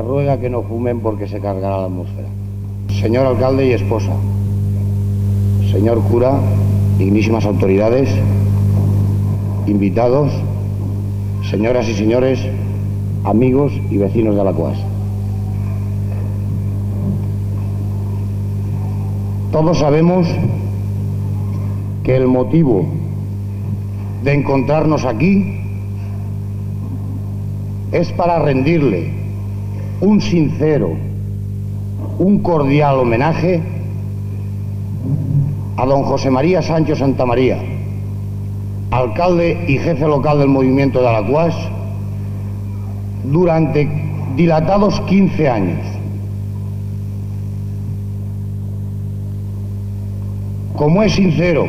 ruega que no fumen porque se cargará la atmósfera. Señor alcalde y esposa, señor cura, dignísimas autoridades, invitados, señoras y señores, amigos y vecinos de Alacuás. Todos sabemos que el motivo de encontrarnos aquí es para rendirle un sincero, un cordial homenaje a don José María Sancho Santamaría, alcalde y jefe local del movimiento de Alacuás, durante dilatados 15 años. Como es sincero,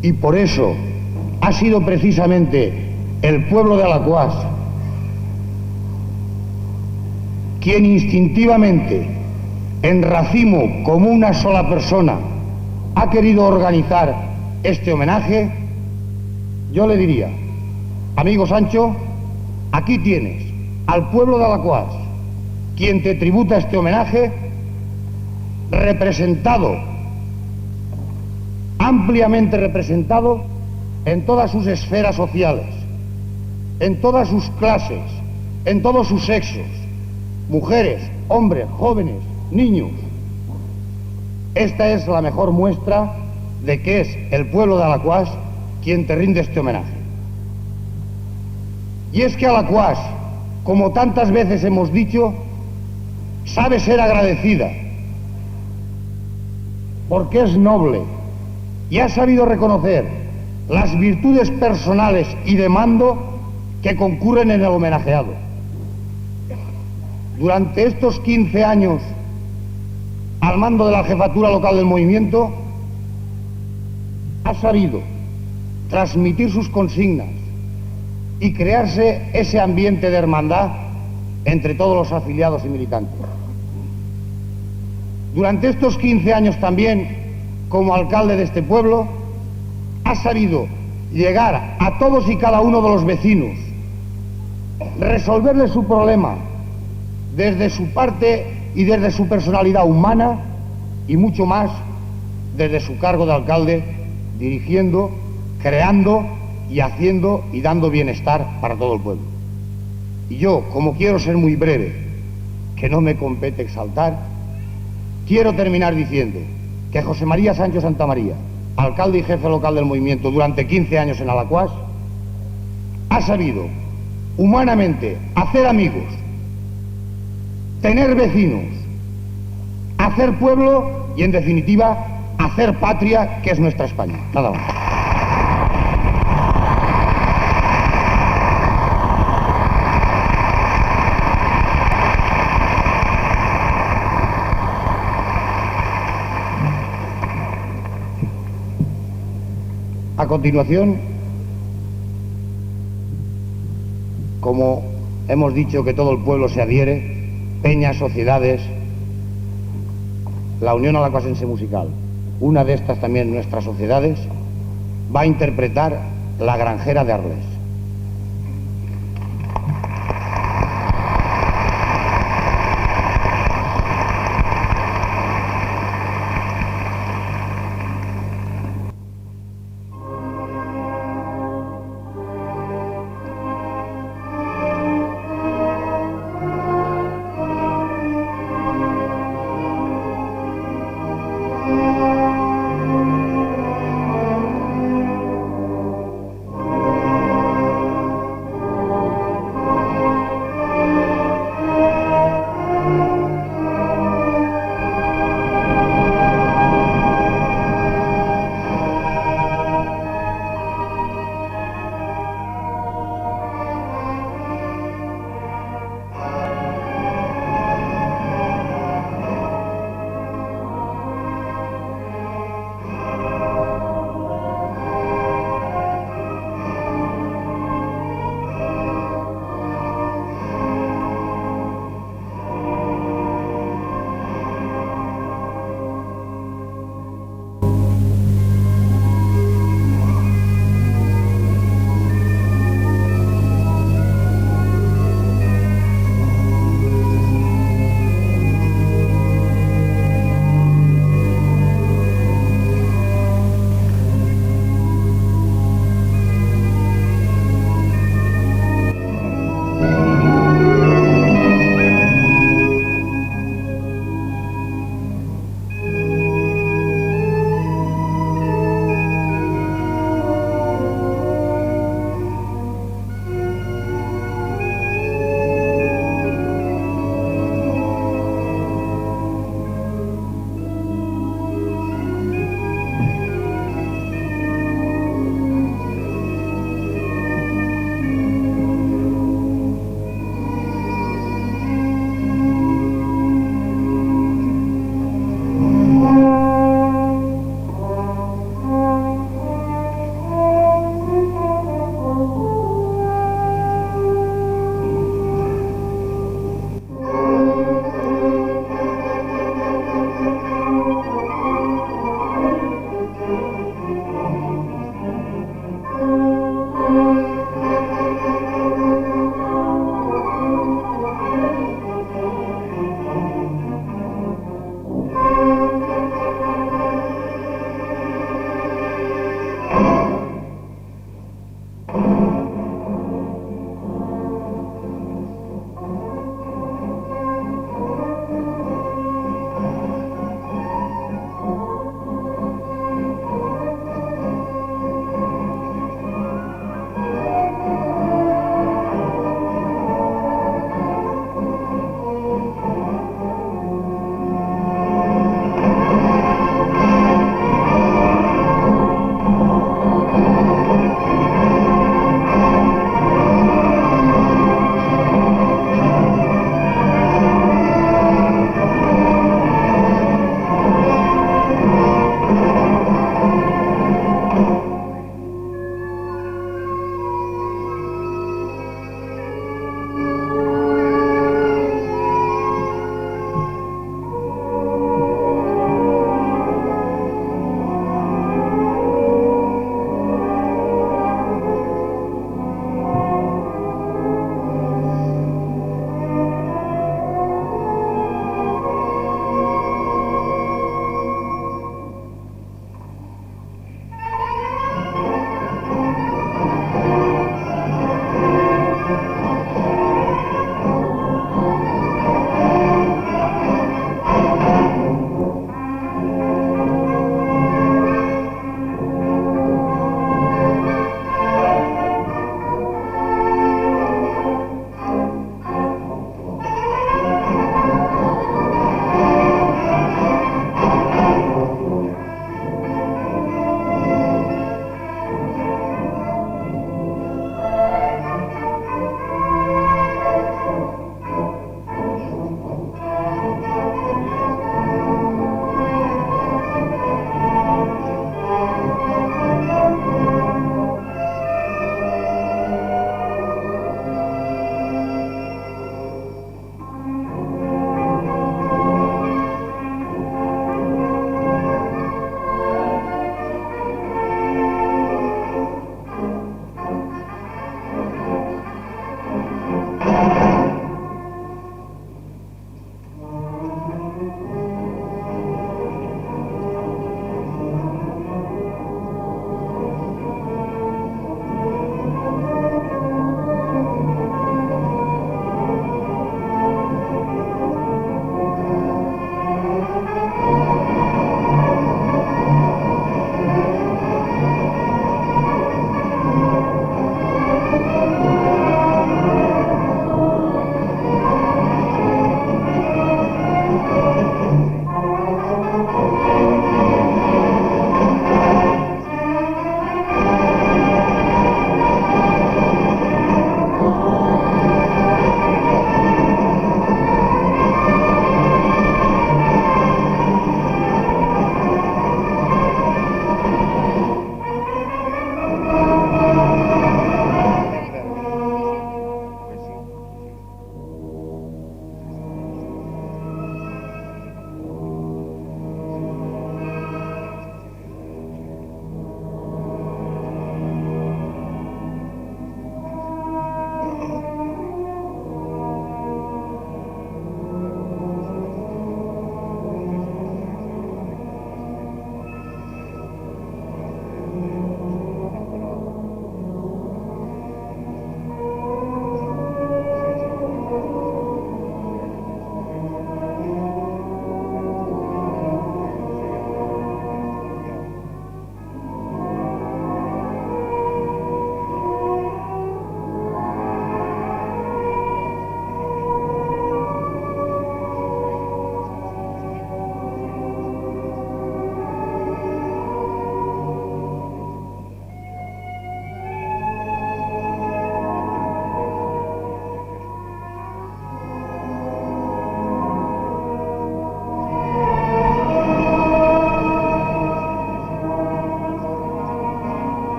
y por eso ha sido precisamente el pueblo de Alacuás quien instintivamente, en racimo, como una sola persona, ha querido organizar este homenaje, yo le diría, amigo Sancho, aquí tienes al pueblo de Alacuás, quien te tributa este homenaje, representado, ampliamente representado en todas sus esferas sociales, en todas sus clases, en todos sus sexos, mujeres, hombres, jóvenes, niños. Esta es la mejor muestra de que es el pueblo de Alacuás quien te rinde este homenaje. Y es que Alacuás, como tantas veces hemos dicho, sabe ser agradecida, porque es noble y ha sabido reconocer las virtudes personales y de mando que concurren en el homenajeado. Durante estos 15 años al mando de la jefatura local del movimiento, ha sabido transmitir sus consignas y crearse ese ambiente de hermandad entre todos los afiliados y militantes. Durante estos 15 años también, como alcalde de este pueblo, ha sabido llegar a todos y cada uno de los vecinos, resolverles su problema desde su parte y desde su personalidad humana y mucho más desde su cargo de alcalde, dirigiendo, creando y haciendo y dando bienestar para todo el pueblo. Y yo, como quiero ser muy breve, que no me compete exaltar, quiero terminar diciendo que José María Sancho Santamaría, alcalde y jefe local del movimiento durante 15 años en Alacuás, ha sabido humanamente hacer amigos, tener vecinos, hacer pueblo y, en definitiva, hacer patria, que es nuestra España. Nada más. A continuación, como hemos dicho que todo el pueblo se adhiere, peñas, sociedades, la Unión Alacuasense Musical, una de estas también nuestras sociedades, va a interpretar La Granjera de Arles.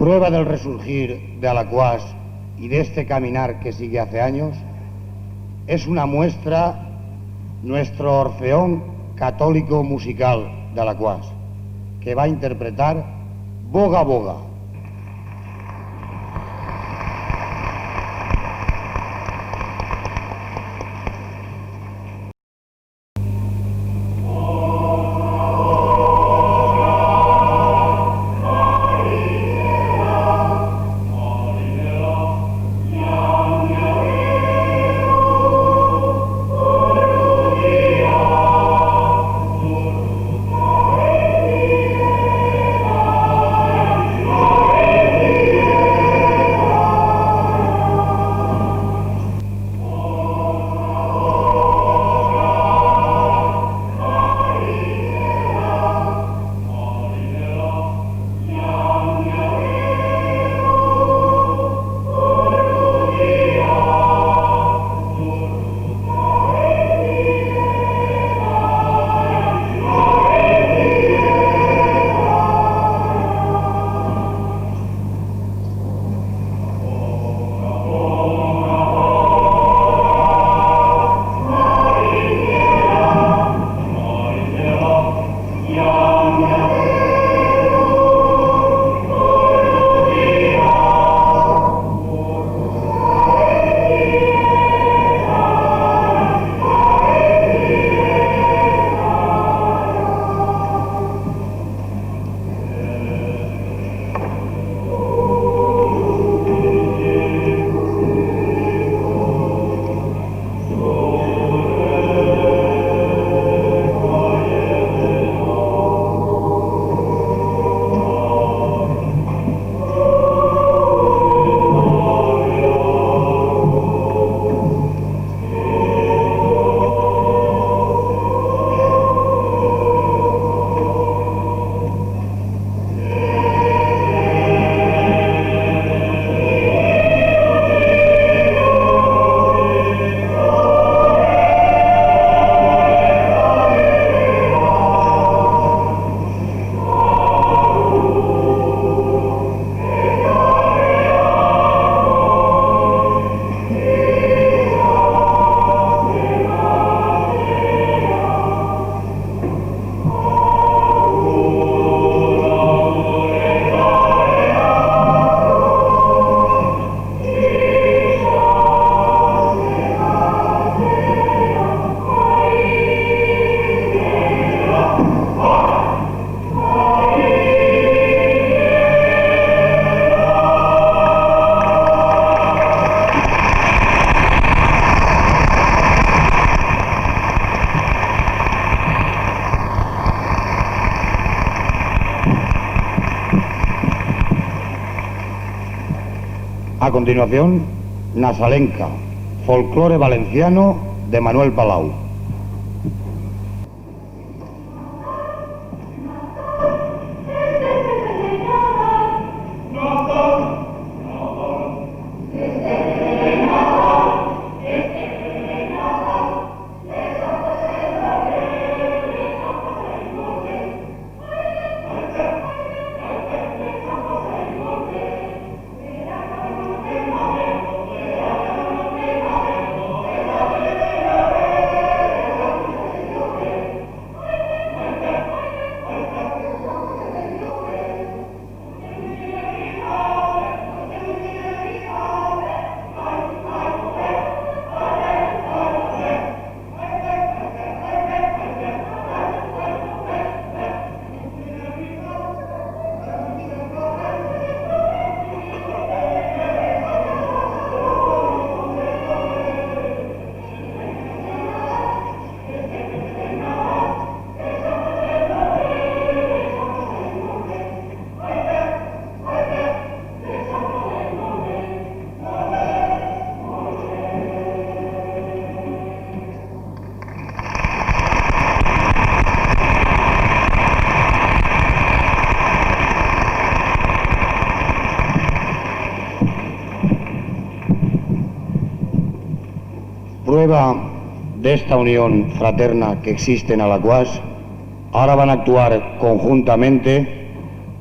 Prueba del resurgir de Alaquàs y de este caminar que sigue hace años, es una muestra nuestro Orfeón Católico Musical de Alaquàs, que va a interpretar Boga Boga. A continuación, Nasalenca, folclore valenciano de Manuel Palau. Prueba de esta unión fraterna que existe en Alaquàs, ahora van a actuar conjuntamente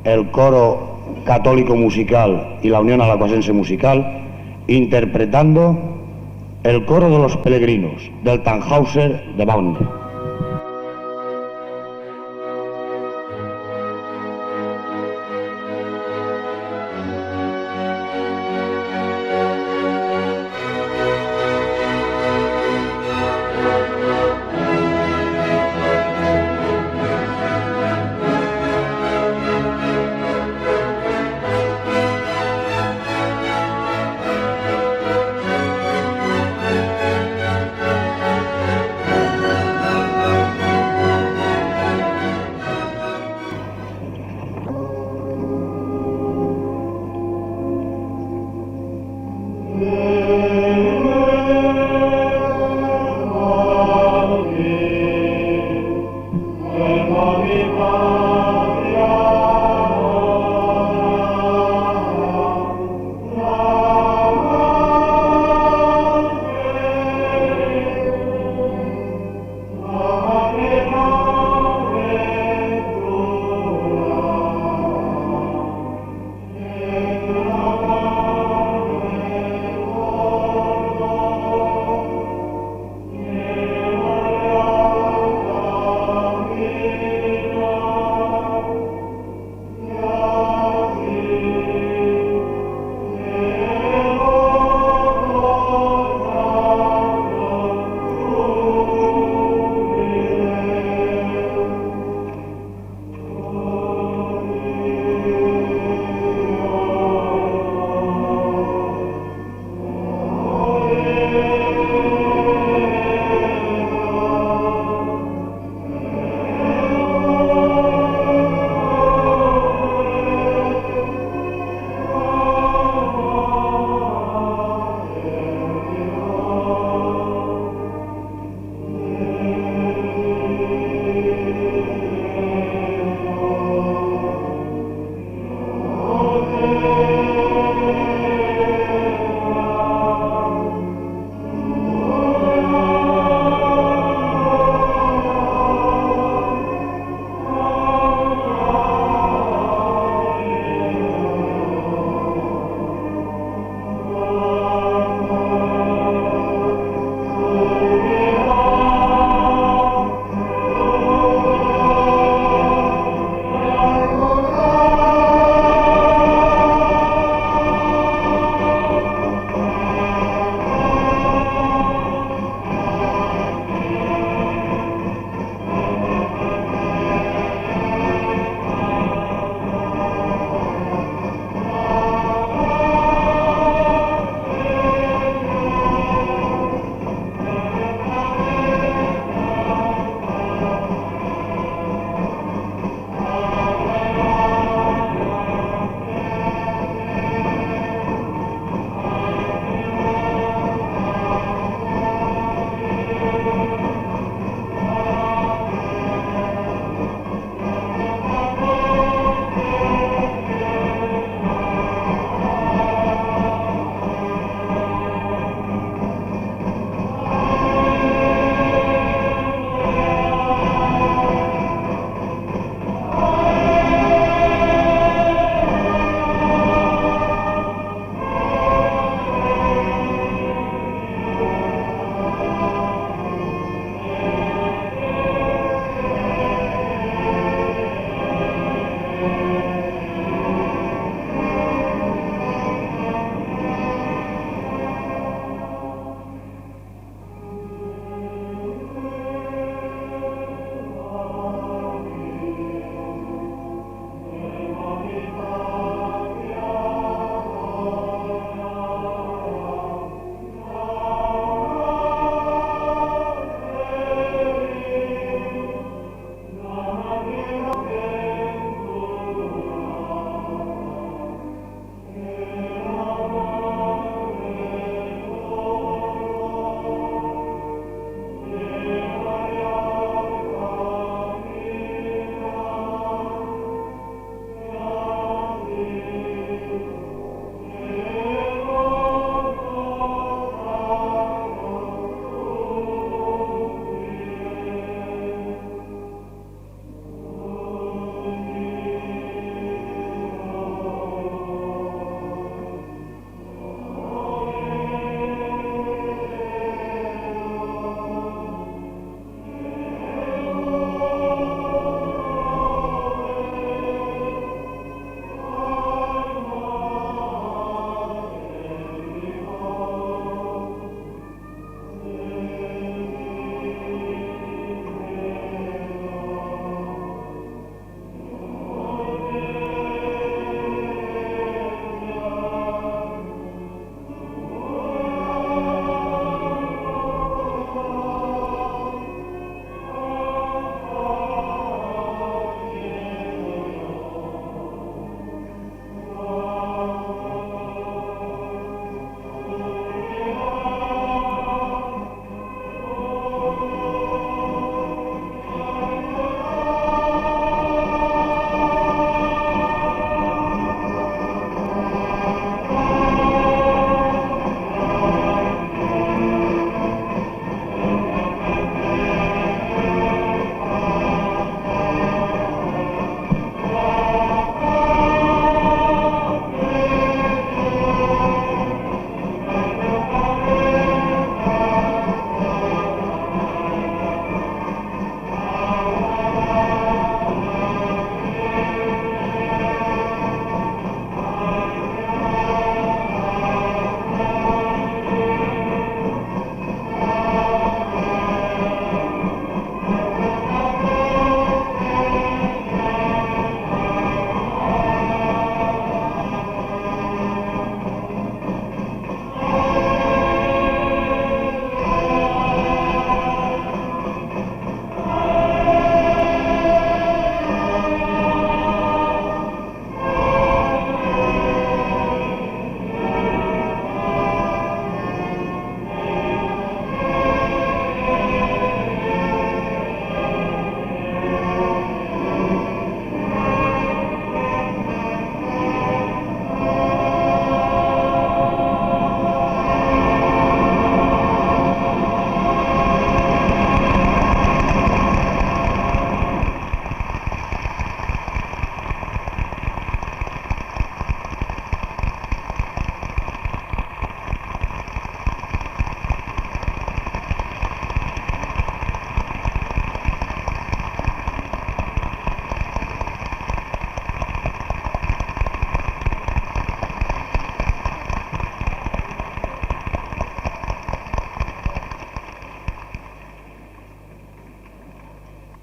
el coro Católico Musical y la Unión Alacuasense Musical, interpretando el coro de los peregrinos del Tannhäuser de Wagner.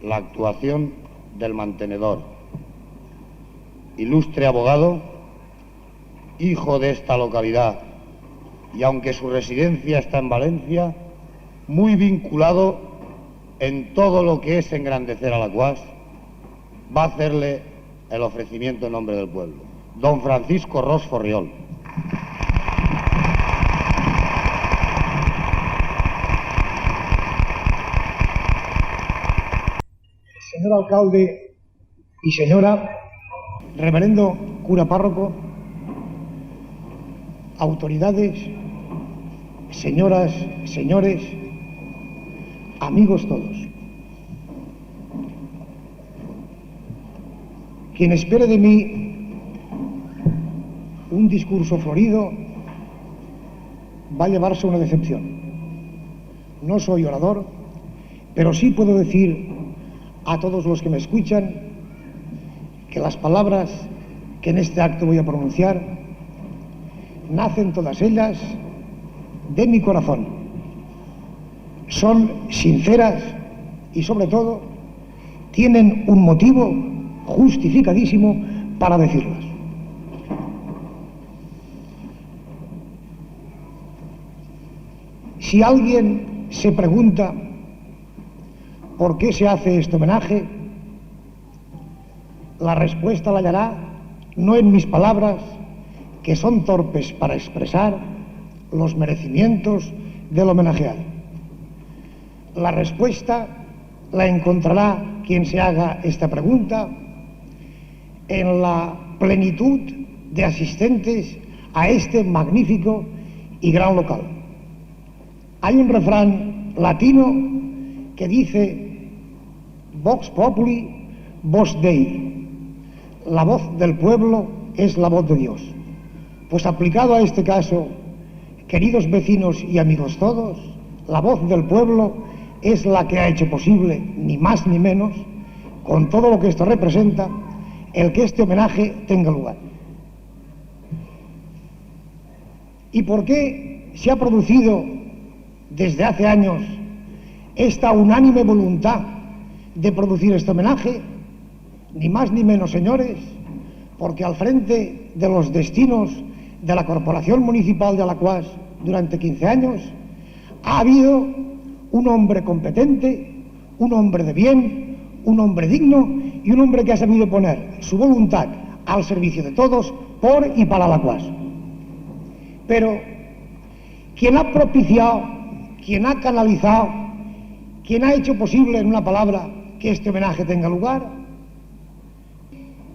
la actuación del mantenedor. Ilustre abogado, hijo de esta localidad, y aunque su residencia está en Valencia, muy vinculado en todo lo que es engrandecer a Alaquàs, va a hacerle el ofrecimiento en nombre del pueblo. Don Francisco Ros Forriol. Señor alcalde y señora, reverendo cura párroco, autoridades, señoras, señores, amigos todos. Quien espere de mí un discurso florido va a llevarse una decepción. No soy orador, pero sí puedo decir a todos los que me escuchan que las palabras que en este acto voy a pronunciar nacen todas ellas de mi corazón. Son sinceras y, sobre todo, tienen un motivo justificadísimo para decirlas. Si alguien se pregunta ¿por qué se hace este homenaje?, la respuesta la hallará no en mis palabras, que son torpes para expresar los merecimientos del homenajeado. La respuesta la encontrará quien se haga esta pregunta en la plenitud de asistentes a este magnífico y gran local. Hay un refrán latino que dice Vox Populi, Vox Dei. La voz del pueblo es la voz de Dios. Pues aplicado a este caso, queridos vecinos y amigos todos, la voz del pueblo es la que ha hecho posible, ni más ni menos, con todo lo que esto representa, el que este homenaje tenga lugar. ¿Y por qué se ha producido desde hace años esta unánime voluntad de producir este homenaje? Ni más ni menos, señores, porque al frente de los destinos de la Corporación Municipal de Alaquàs durante 15 años ha habido un hombre competente, un hombre de bien, un hombre digno y un hombre que ha sabido poner su voluntad al servicio de todos, por y para Alaquàs. Pero quien ha propiciado, quien ha canalizado, quien ha hecho posible, en una palabra, que este homenaje tenga lugar,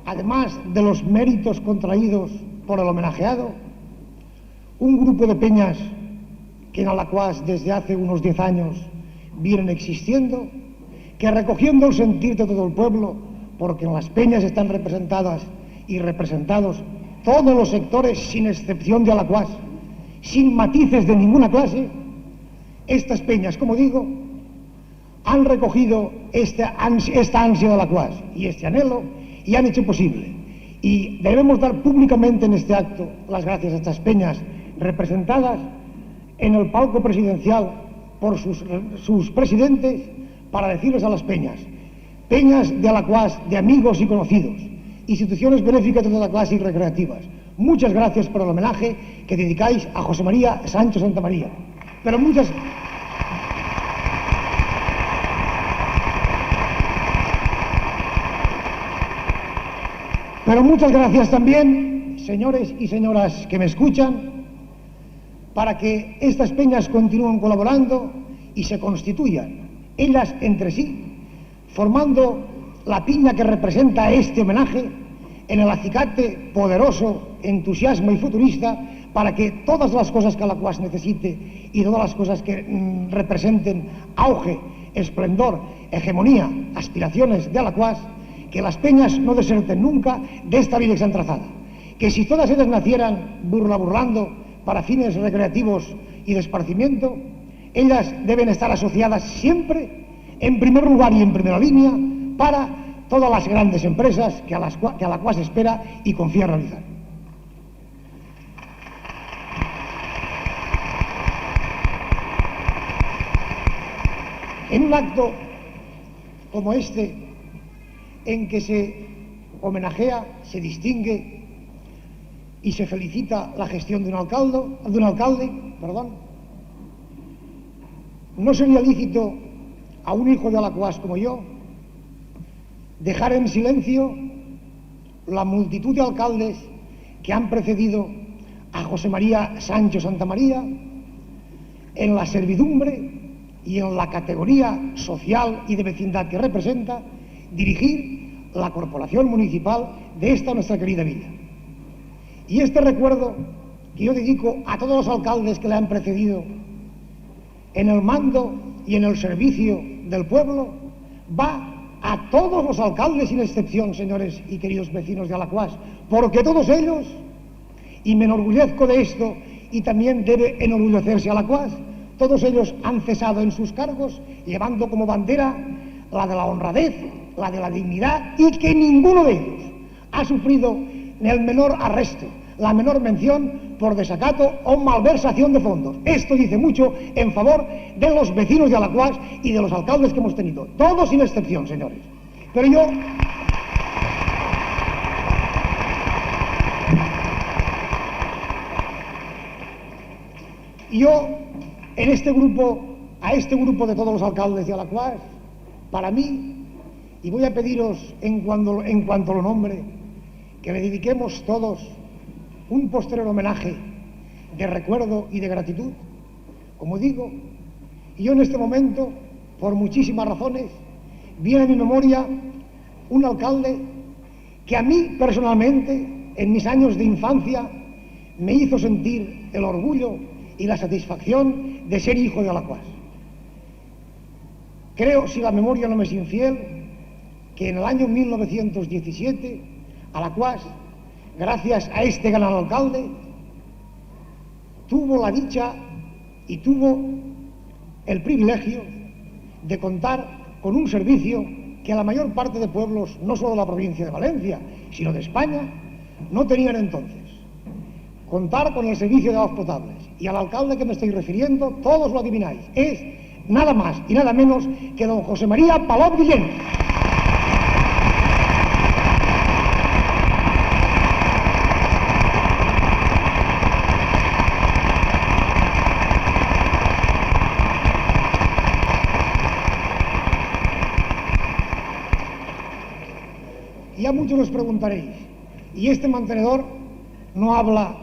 además de los méritos contraídos por el homenajeado, un grupo de peñas que en Alaquàs desde hace unos 10 años vienen existiendo, que recogiendo el sentir de todo el pueblo, porque en las peñas están representadas y representados todos los sectores sin excepción de Alaquàs, sin matices de ninguna clase, estas peñas, como digo, han recogido esta ansia de Alaquàs y este anhelo y han hecho posible. Y debemos dar públicamente en este acto las gracias a estas peñas representadas en el palco presidencial por sus presidentes, para decirles a las peñas de Alaquàs, de amigos y conocidos, instituciones benéficas de toda clase y recreativas, muchas gracias por el homenaje que dedicáis a José María Sancho Santamaría. Pero muchas gracias también, señores y señoras que me escuchan, para que estas peñas continúen colaborando y se constituyan ellas entre sí, formando la piña que representa este homenaje en el acicate poderoso, entusiasmo y futurista, para que todas las cosas que Alaquàs necesite y todas las cosas que representen auge, esplendor, hegemonía, aspiraciones de Alaquàs, que las peñas no deserten nunca de esta vida trazada. Que si todas ellas nacieran burlando para fines recreativos y de esparcimiento, ellas deben estar asociadas siempre, en primer lugar y en primera línea, para todas las grandes empresas que Alaquàs espera y confía en realizar. En un acto como este, en que se homenajea, se distingue y se felicita la gestión de un alcalde, no sería lícito a un hijo de Alacuás como yo dejar en silencio la multitud de alcaldes que han precedido a José María Sancho Santamaría en la servidumbre y en la categoría social y de vecindad que representa dirigir la corporación municipal de esta nuestra querida villa. Y este recuerdo que yo dedico a todos los alcaldes que le han precedido en el mando y en el servicio del pueblo va a todos los alcaldes sin excepción, señores y queridos vecinos de Alacuás, porque todos ellos, y me enorgullezco de esto y también debe enorgullecerse Alacuás, todos ellos han cesado en sus cargos llevando como bandera la de la honradez, la de la dignidad, y que ninguno de ellos ha sufrido ni el menor arresto, la menor mención por desacato o malversación de fondos. Esto dice mucho en favor de los vecinos de Alacuás y de los alcaldes que hemos tenido, todos sin excepción, señores. Pero yo en este grupo, a este grupo de todos los alcaldes de Alacuás, para mí, y voy a pediros en cuanto lo nombre, que le dediquemos todos un posterior homenaje de recuerdo y de gratitud. Como digo, yo en este momento, por muchísimas razones, viene a mi memoria un alcalde que a mí personalmente, en mis años de infancia, me hizo sentir el orgullo y la satisfacción de ser hijo de Alacuás. Creo, si la memoria no me es infiel, que en el año 1917, Alacuás, gracias a este gran alcalde, tuvo la dicha y tuvo el privilegio de contar con un servicio que la mayor parte de pueblos, no solo de la provincia de Valencia, sino de España, no tenían entonces. Contar con el servicio de aguas potables. Y al alcalde que me estoy refiriendo, todos lo adivináis, es nada más y nada menos que don José María Palop Guillén. Y a muchos os preguntaréis, ¿y este mantenedor no habla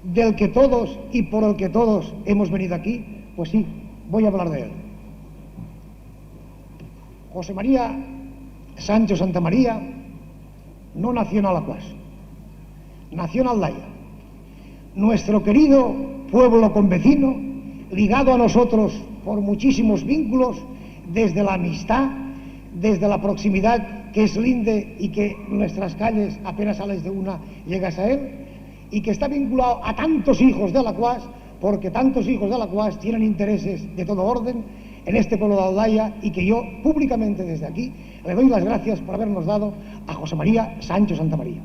del que todos y por el que todos hemos venido aquí? Pues sí, voy a hablar de él. José María Sancho Santamaría no nació en Alacuás, nació en Aldaya, nuestro querido pueblo convecino, ligado a nosotros por muchísimos vínculos, desde la amistad, desde la proximidad, que es linde y que nuestras calles, apenas sales de una, llegas a él, y que está vinculado a tantos hijos de Alacuás, porque tantos hijos de Alacuás tienen intereses de todo orden en este pueblo de Aldaya, y que yo públicamente desde aquí le doy las gracias por habernos dado a José María Sancho Santamaría.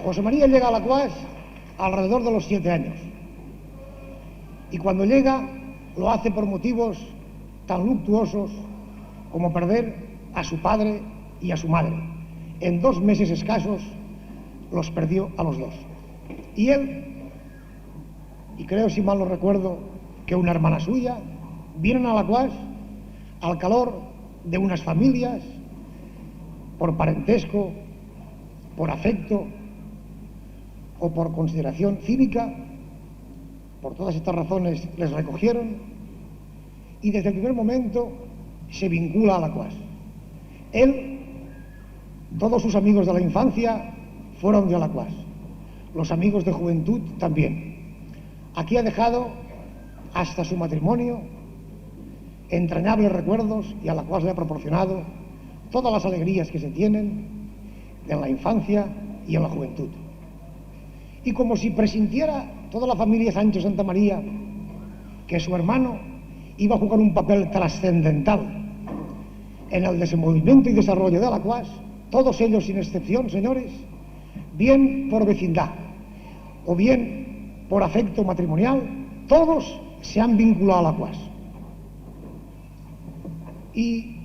José María llega a Alacuás alrededor de los 7 años, y cuando llega lo hace por motivos tan luctuosos como perder a su padre y a su madre. En 2 meses escasos los perdió a los dos. Y él, y creo, si mal no recuerdo, que una hermana suya, vienen a Alacuás al calor de unas familias, por parentesco, por afecto o por consideración cívica. Por todas estas razones les recogieron y desde el primer momento se vincula a Alacuás. Él, todos sus amigos de la infancia fueron de Alacuás, los amigos de juventud también. Aquí ha dejado hasta su matrimonio entrañables recuerdos, y Alacuás le ha proporcionado todas las alegrías que se tienen en la infancia y en la juventud. Y como si presintiera toda la familia Sancho Santamaría que su hermano iba a jugar un papel trascendental en el desenvolvimiento y desarrollo de Alacuás, todos ellos sin excepción, señores, bien por vecindad, o bien por afecto matrimonial, todos se han vinculado a la CUAS. Y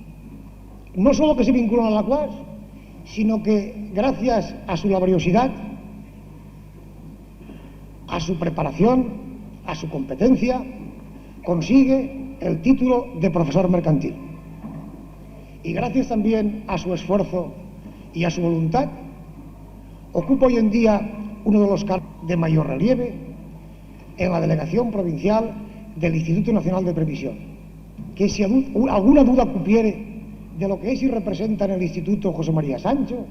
no solo que se vinculan a la CUAS, sino que gracias a su laboriosidad, a su preparación, a su competencia, consigue el título de profesor mercantil. Y gracias también a su esfuerzo y a su voluntad, ocupa hoy en día uno de los cargos de mayor relieve en la delegación provincial del Instituto Nacional de Previsión. Que si alguna duda cupiere de lo que es y representa en el Instituto José María Sancho,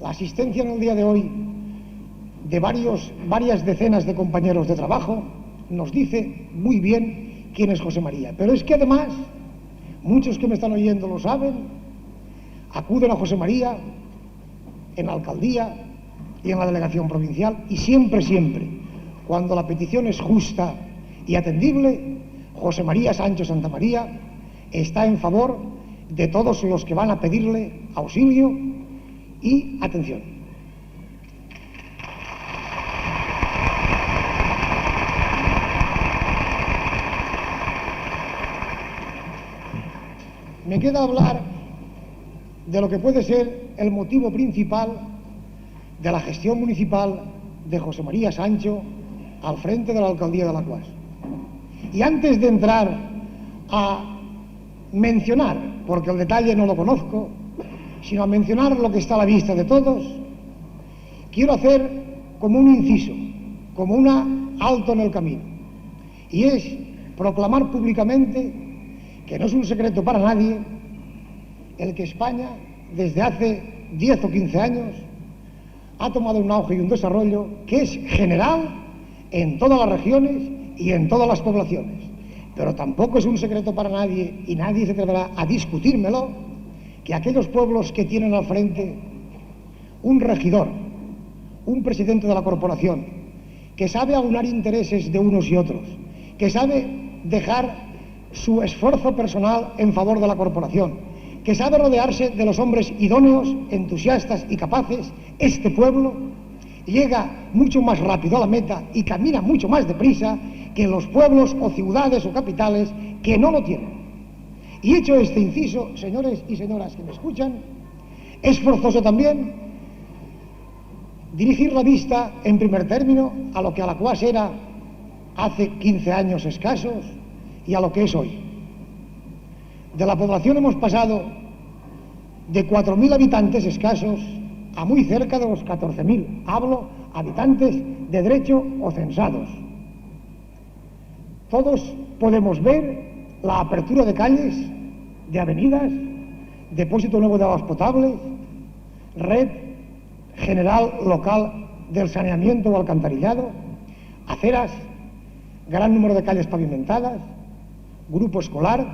la asistencia en el día de hoy de varias decenas de compañeros de trabajo nos dice muy bien quién es José María. Pero es que además, muchos que me están oyendo lo saben, acuden a José María en la alcaldía y en la delegación provincial, y siempre, cuando la petición es justa y atendible, José María Sancho Santamaría está en favor de todos los que van a pedirle auxilio y atención. Me queda hablar de lo que puede ser el motivo principal de la gestión municipal de José María Sancho al frente de la alcaldía de la CUAS. Y antes de entrar a mencionar, porque el detalle no lo conozco, sino a mencionar lo que está a la vista de todos, quiero hacer como un inciso, como un alto en el camino, y es proclamar públicamente, que no es un secreto para nadie, el que España, desde hace 10 o 15 años, ha tomado un auge y un desarrollo que es general en todas las regiones y en todas las poblaciones. Pero tampoco es un secreto para nadie, y nadie se atreverá a discutírmelo, que aquellos pueblos que tienen al frente un regidor, un presidente de la corporación, que sabe aunar intereses de unos y otros, que sabe dejar su esfuerzo personal en favor de la corporación, que sabe rodearse de los hombres idóneos, entusiastas y capaces, este pueblo llega mucho más rápido a la meta y camina mucho más deprisa que los pueblos o ciudades o capitales que no lo tienen. Y hecho este inciso, señores y señoras que me escuchan, es forzoso también dirigir la vista, en primer término, a lo que a la CUAS era hace 15 años escasos y a lo que es hoy. De la población hemos pasado de 4.000 habitantes escasos a muy cerca de los 14.000. Hablo habitantes de derecho o censados. Todos podemos ver la apertura de calles, de avenidas, depósito nuevo de aguas potables, red general local del saneamiento o alcantarillado, aceras, gran número de calles pavimentadas, grupo escolar,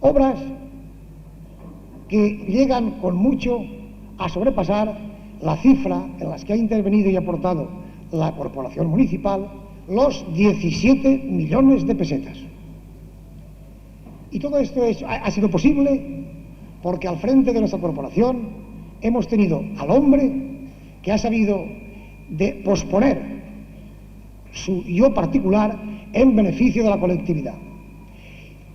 obras que llegan con mucho a sobrepasar la cifra en las que ha intervenido y aportado la corporación municipal, los 17 millones de pesetas. Y todo esto ha sido posible porque al frente de nuestra corporación hemos tenido al hombre que ha sabido de posponer su yo particular en beneficio de la colectividad.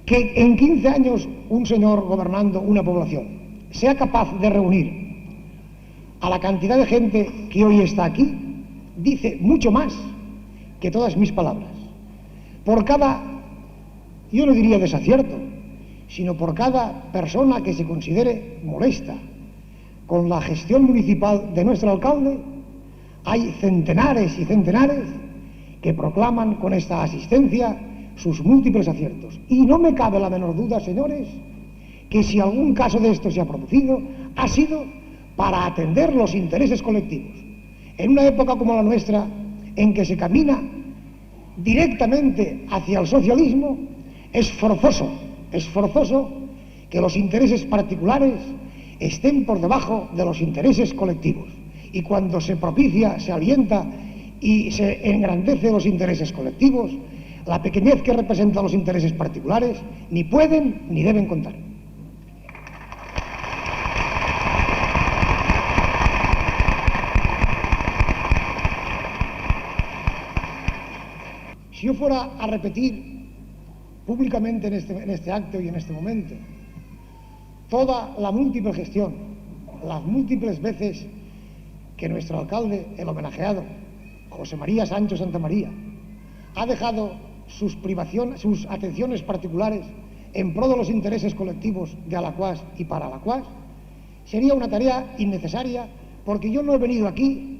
Que en 15 años un señor gobernando una población sea capaz de reunir a la cantidad de gente que hoy está aquí, dice mucho más que todas mis palabras. Por cada, yo no diría desacierto, sino por cada persona que se considere molesta con la gestión municipal de nuestro alcalde, hay centenares y centenares que proclaman con esta asistencia sus múltiples aciertos. Y no me cabe la menor duda, señores, que si algún caso de esto se ha producido, ha sido para atender los intereses colectivos. En una época como la nuestra, en que se camina directamente hacia el socialismo, es forzoso que los intereses particulares estén por debajo de los intereses colectivos. Y cuando se propicia, se alienta y se engrandece los intereses colectivos, la pequeñez que representan los intereses particulares ni pueden ni deben contar. Si yo fuera a repetir públicamente en este acto y en este momento toda la múltiple gestión, las múltiples veces que nuestro alcalde, el homenajeado, José María Sancho Santamaría, ha dejado sus atenciones particulares en pro de los intereses colectivos de Alacuás y para Alacuás, sería una tarea innecesaria, porque yo no he venido aquí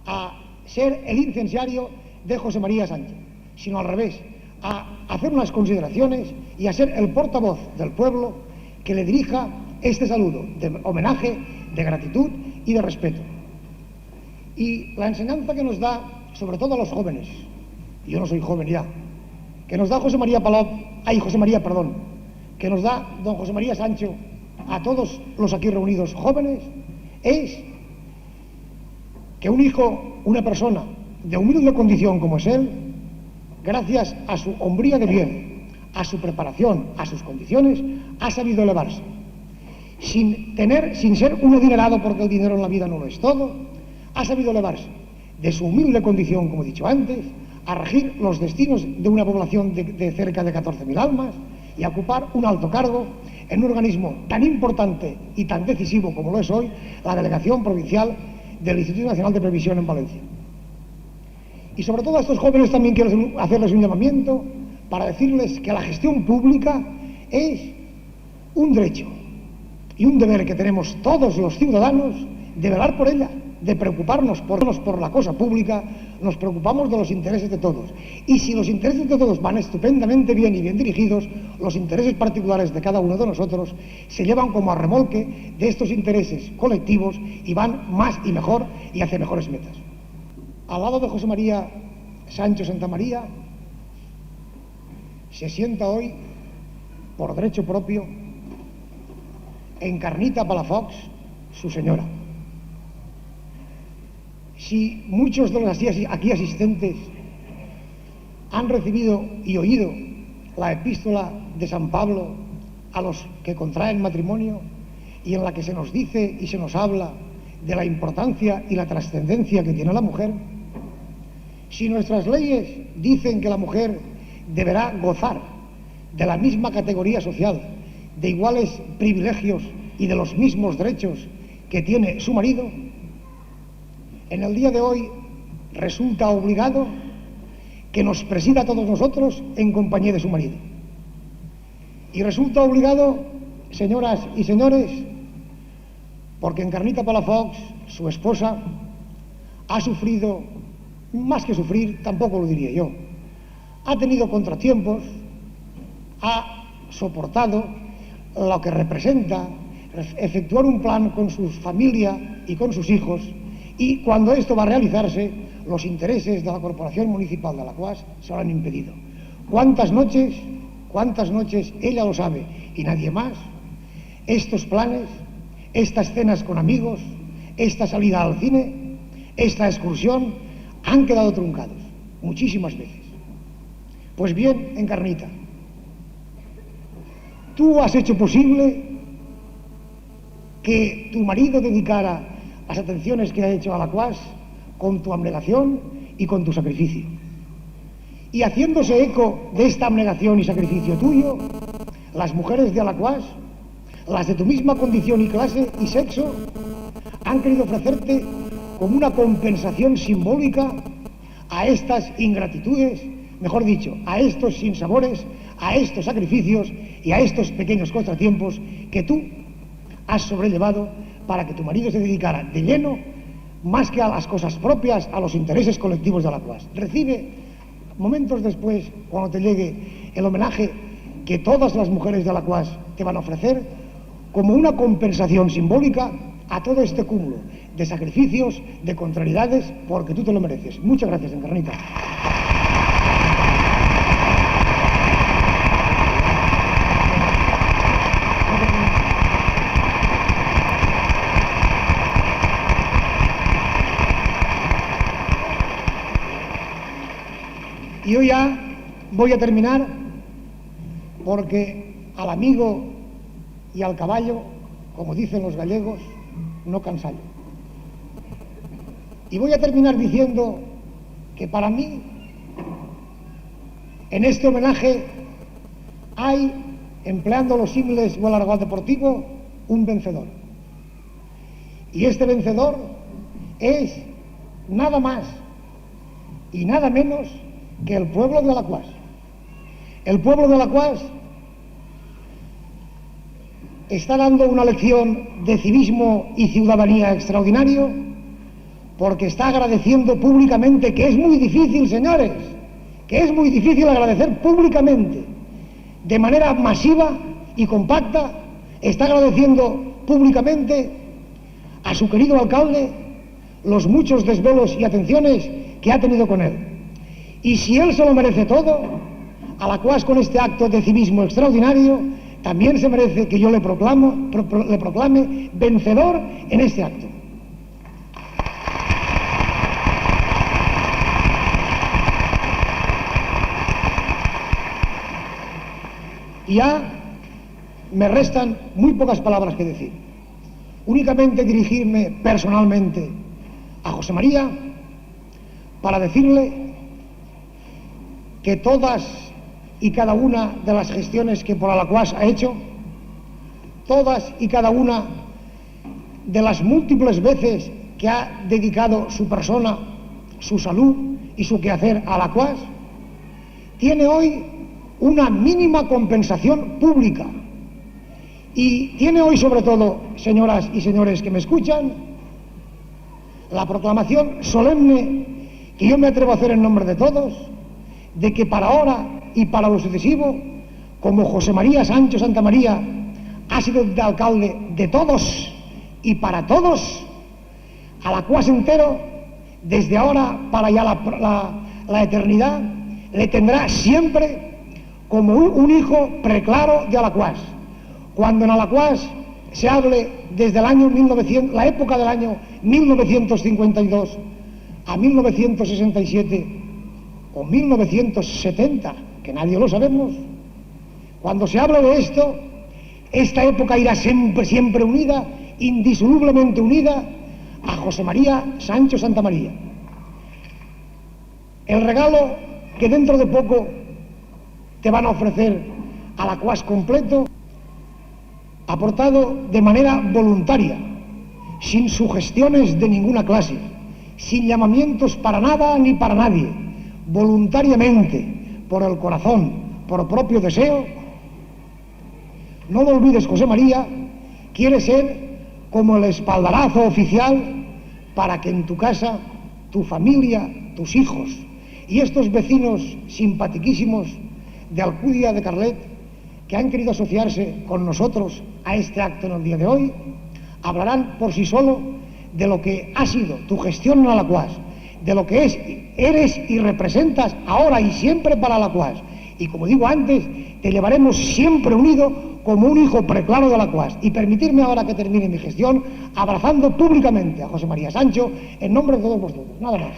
a ser el incensario de José María Sancho, sino al revés, a hacer unas consideraciones y a ser el portavoz del pueblo que le dirija este saludo de homenaje, de gratitud y de respeto. Y la enseñanza que nos da, sobre todo a los jóvenes, y yo no soy joven ya, que nos da que nos da don José María Sancho a todos los aquí reunidos jóvenes, es que un hijo, una persona de humilde condición como es él, gracias a su hombría de bien, a su preparación, a sus condiciones, ha sabido elevarse. Sin ser un adinerado, porque el dinero en la vida no lo es todo, ha sabido elevarse de su humilde condición, como he dicho antes, a regir los destinos de una población de cerca de 14.000 almas y a ocupar un alto cargo en un organismo tan importante y tan decisivo como lo es hoy la Delegación Provincial del Instituto Nacional de Previsión en Valencia. Y sobre todo a estos jóvenes también quiero hacerles un llamamiento para decirles que la gestión pública es un derecho y un deber que tenemos todos los ciudadanos de velar por ella, de preocuparnos por la cosa pública. Nos preocupamos de los intereses de todos. Y si los intereses de todos van estupendamente bien y bien dirigidos, los intereses particulares de cada uno de nosotros se llevan como a remolque de estos intereses colectivos y van más y mejor y hacia mejores metas. Al lado de José María Sancho Santamaría se sienta hoy, por derecho propio, Encarnita Palafox, su señora. Si muchos de los aquí asistentes han recibido y oído la epístola de San Pablo a los que contraen matrimonio, y en la que se nos dice y se nos habla de la importancia y la trascendencia que tiene la mujer, si nuestras leyes dicen que la mujer deberá gozar de la misma categoría social, de iguales privilegios y de los mismos derechos que tiene su marido, en el día de hoy resulta obligado que nos presida a todos nosotros en compañía de su marido. Y resulta obligado, señoras y señores, porque Encarnita Palafox, su esposa, ha sufrido, más que sufrir, tampoco lo diría yo, ha tenido contratiempos, ha soportado lo que representa efectuar un plan con su familia y con sus hijos, y cuando esto va a realizarse, los intereses de la Corporación Municipal de Alacuás se lo han impedido. ¿Cuántas noches, ella lo sabe y nadie más, estos planes, estas cenas con amigos, esta salida al cine, esta excursión, han quedado truncados muchísimas veces? Pues bien, Encarnita, tú has hecho posible que tu marido dedicara las atenciones que ha hecho a Alacuás con tu abnegación y con tu sacrificio. Y haciéndose eco de esta abnegación y sacrificio tuyo, las mujeres de Alacuás, las de tu misma condición y clase y sexo, han querido ofrecerte como una compensación simbólica a estas ingratitudes, mejor dicho, a estos sinsabores, a estos sacrificios y a estos pequeños contratiempos que tú has sobrellevado para que tu marido se dedicara de lleno, más que a las cosas propias, a los intereses colectivos de Alacuás. Recibe, momentos después, cuando te llegue el homenaje que todas las mujeres de Alacuás te van a ofrecer, como una compensación simbólica a todo este cúmulo de sacrificios, de contrariedades, porque tú te lo mereces. Muchas gracias, Encarnita. Y yo ya voy a terminar, porque al amigo y al caballo, como dicen los gallegos, no cansallo. Y voy a terminar diciendo que para mí En este homenaje hay, empleando los símiles o el argot deportivo, un vencedor. Y este vencedor es nada más y nada menos que el pueblo de Alacuás. El pueblo de Alacuás está dando una lección de civismo y ciudadanía extraordinario, porque está agradeciendo públicamente, que es muy difícil, señores, que es muy difícil agradecer públicamente, de manera masiva y compacta, está agradeciendo públicamente a su querido alcalde los muchos desvelos y atenciones que ha tenido con él. Y si él se lo merece todo, Alacuás, con este acto de civismo extraordinario, también se merece que yo le proclame vencedor en este acto. Y ya me restan muy pocas palabras que decir. Únicamente dirigirme personalmente a José María para decirle que todas y cada una de las gestiones que por Alacuás ha hecho, todas y cada una de las múltiples veces que ha dedicado su persona, su salud y su quehacer a Alacuás, tiene hoy una mínima compensación pública. Y tiene hoy, sobre todo, señoras y señores que me escuchan, la proclamación solemne que yo me atrevo a hacer en nombre de todos, de que para ahora y para lo sucesivo, como José María Sancho Santamaría ha sido de alcalde de todos y para todos, Alacuás entero, desde ahora para ya la eternidad, le tendrá siempre como un hijo preclaro de Alacuás. Cuando en Alacuás se hable desde el año 1900, la época del año 1952 a 1967 o 1970, que nadie lo sabemos, cuando se habla de esto, esta época irá siempre unida, indisolublemente unida a José María Sancho Santamaría. El regalo que dentro de poco te van a ofrecer Alacuás completo, aportado de manera voluntaria, sin sugestiones de ninguna clase, sin llamamientos para nada ni para nadie, voluntariamente, por el corazón, por propio deseo. No lo olvides, José María, quiere ser como el espaldarazo oficial para que en tu casa, tu familia, tus hijos y estos vecinos simpatiquísimos de Alcudia de Carlet, que han querido asociarse con nosotros a este acto en el día de hoy, hablarán por sí solo de lo que ha sido tu gestión en Alacuás, de lo que eres y representas ahora y siempre para Alacuás. Y como digo antes, te llevaremos siempre unido como un hijo preclaro de Alacuás. Y permitirme ahora que termine mi gestión abrazando públicamente a José María Sancho en nombre de todos vosotros. Nada más.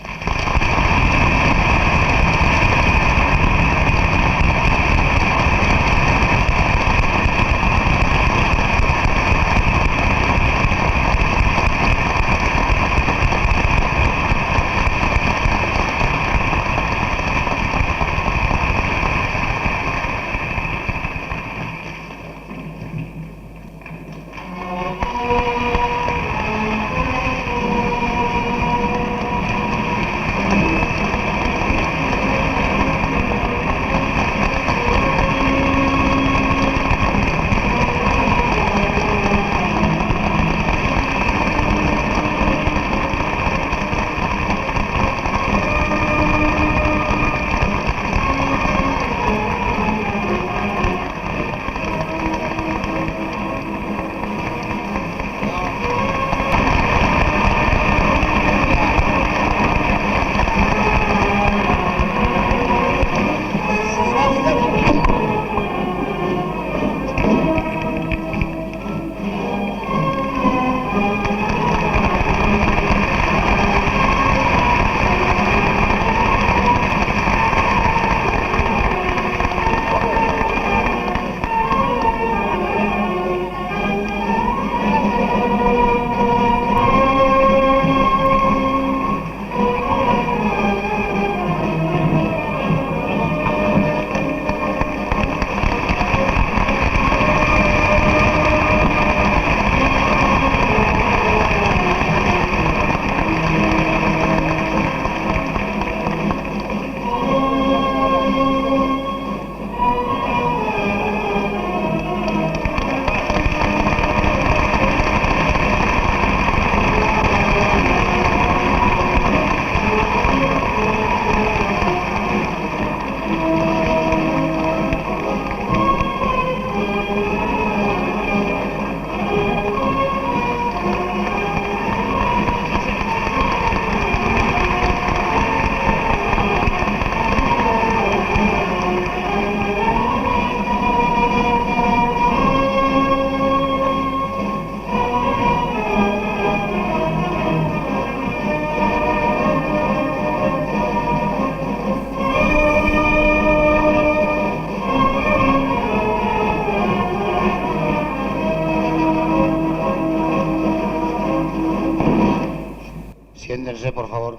Siéntense, por favor.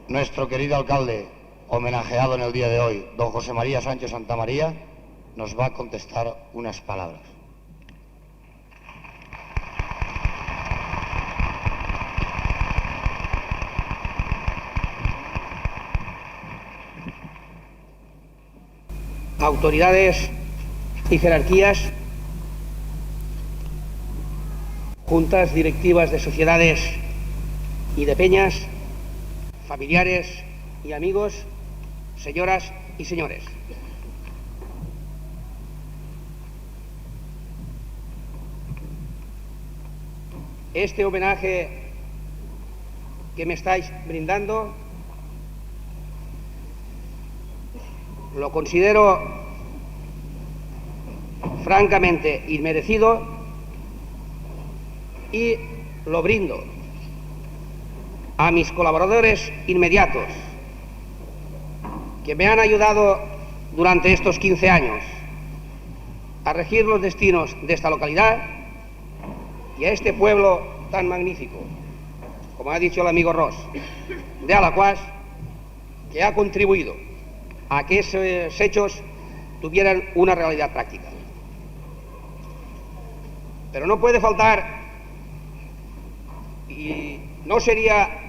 Nuestro querido alcalde, homenajeado en el día de hoy, don José María Sánchez Santamaría, nos va a contestar unas palabras. Autoridades y jerarquías, juntas directivas de sociedades y de peñas, familiares y amigos, señoras y señores. Este homenaje que me estáis brindando lo considero francamente inmerecido y lo brindo a mis colaboradores inmediatos que me han ayudado durante estos 15 años a regir los destinos de esta localidad y a este pueblo tan magnífico, como ha dicho el amigo Ross, de Alaquàs, que ha contribuido a que esos hechos tuvieran una realidad práctica. Pero no puede faltar, y no sería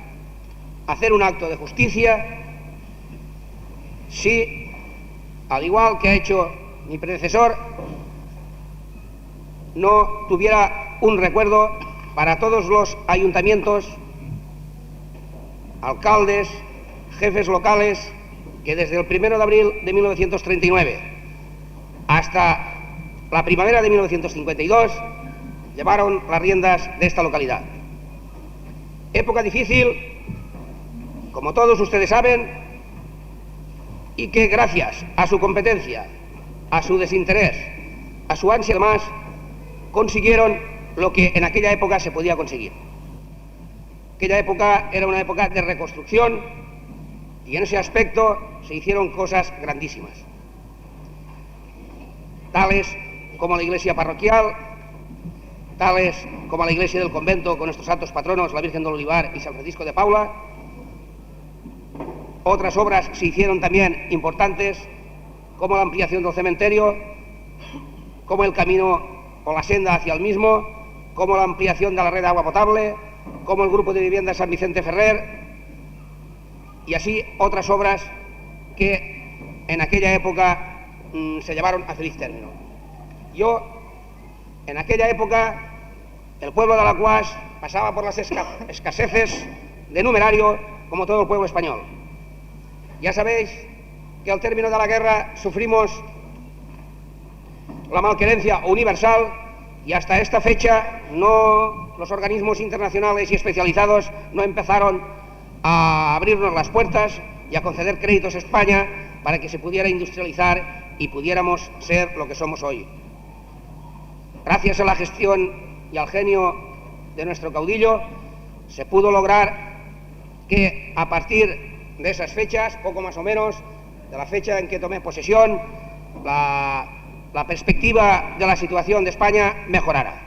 hacer un acto de justicia si, al igual que ha hecho mi predecesor, no tuviera un recuerdo para todos los ayuntamientos, alcaldes, jefes locales, que desde el 1 de abril de 1939 hasta la primavera de 1952 llevaron las riendas de esta localidad. Época difícil, como todos ustedes saben, y que gracias a su competencia, a su desinterés, a su ansia de más, consiguieron lo que en aquella época se podía conseguir. Aquella época era una época de reconstrucción y en ese aspecto se hicieron cosas grandísimas, tales como la iglesia parroquial, tales como la iglesia del convento con nuestros santos patronos, la Virgen del Olivar y San Francisco de Paula. Otras obras se hicieron también importantes, como la ampliación del cementerio, como el camino o la senda hacia el mismo, como la ampliación de la red de agua potable, como el grupo de viviendas San Vicente Ferrer, y así otras obras que en aquella época se llevaron a feliz término. En aquella época, el pueblo de Alaquàs pasaba por las escaseces de numerario como todo el pueblo español. Ya sabéis que al término de la guerra sufrimos la malquerencia universal y hasta esta fecha los organismos internacionales y especializados no empezaron a abrirnos las puertas y a conceder créditos a España para que se pudiera industrializar y pudiéramos ser lo que somos hoy. Gracias a la gestión y al genio de nuestro caudillo se pudo lograr que a partir de esas fechas, poco más o menos, de la fecha en que tomé posesión, la perspectiva de la situación de España mejorara.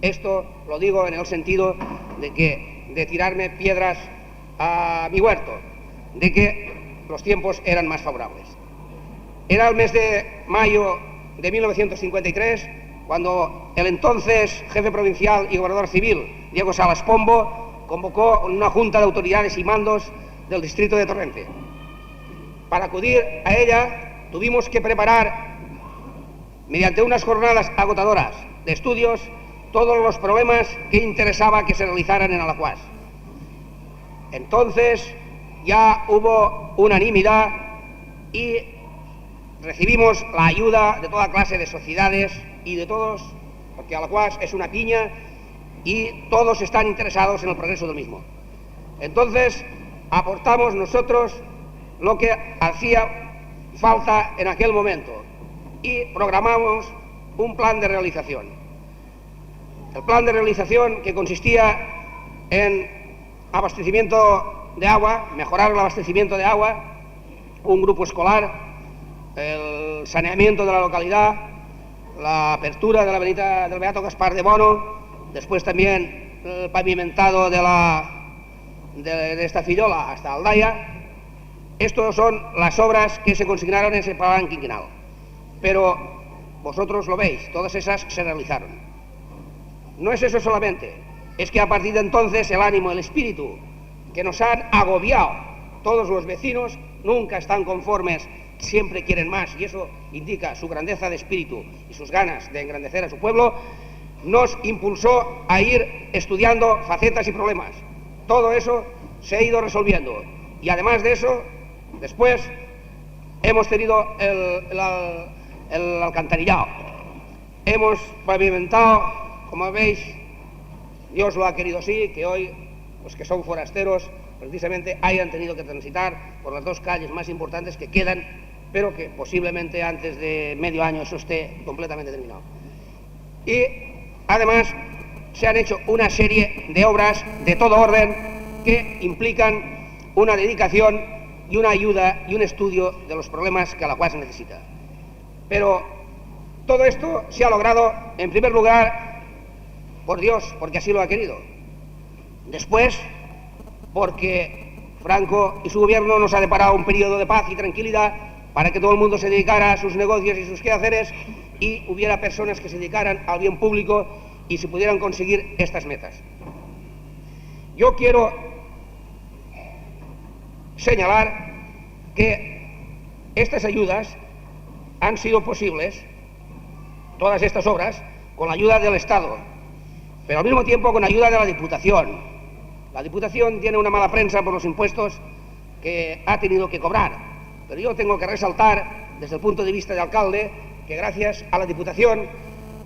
Esto lo digo en el sentido de tirarme piedras a mi huerto, de que los tiempos eran más favorables. Era el mes de mayo de 1953 cuando el entonces jefe provincial y gobernador civil, Diego Salas Pombo, convocó una junta de autoridades y mandos del distrito de Torrente. Para acudir a ella tuvimos que preparar, mediante unas jornadas agotadoras de estudios, todos los problemas que interesaba que se realizaran en Alaquàs. Entonces ya hubo unanimidad y recibimos la ayuda de toda clase de sociedades y de todos, porque Alaquàs es una piña y todos están interesados en el progreso del mismo. Entonces aportamos nosotros lo que hacía falta en aquel momento y programamos un plan de realización. El plan de realización que consistía en abastecimiento de agua, mejorar el abastecimiento de agua, un grupo escolar, el saneamiento de la localidad, la apertura de la avenida del Beato Gaspar de Bono, después también el pavimentado de la de esta Fillola hasta Aldaya. Estas son las obras que se consignaron en ese plan quinquenal. Pero vosotros lo veis, todas esas se realizaron. No es eso solamente, es que a partir de entonces el ánimo, el espíritu que nos han agobiado todos los vecinos, nunca están conformes, siempre quieren más, y eso indica su grandeza de espíritu y sus ganas de engrandecer a su pueblo, nos impulsó a ir estudiando facetas y problemas. Todo eso se ha ido resolviendo. Y además de eso, después hemos tenido el alcantarillado. Hemos pavimentado, como veis, Dios lo ha querido así, que hoy los que son forasteros precisamente hayan tenido que transitar por las dos calles más importantes que quedan, pero que posiblemente antes de medio año eso esté completamente terminado. Y además se han hecho una serie de obras de todo orden que implican una dedicación y una ayuda y un estudio de los problemas que Alacuás necesita. Pero todo esto se ha logrado, en primer lugar, por Dios, porque así lo ha querido. Después, porque Franco y su gobierno nos ha deparado un periodo de paz y tranquilidad para que todo el mundo se dedicara a sus negocios y sus quehaceres y hubiera personas que se dedicaran al bien público y se pudieran conseguir estas metas. Yo quiero señalar que estas ayudas han sido posibles, todas estas obras, con la ayuda del Estado, pero al mismo tiempo con ayuda de la Diputación. La Diputación tiene una mala prensa por los impuestos que ha tenido que cobrar, pero yo tengo que resaltar, desde el punto de vista de alcalde, que gracias a la Diputación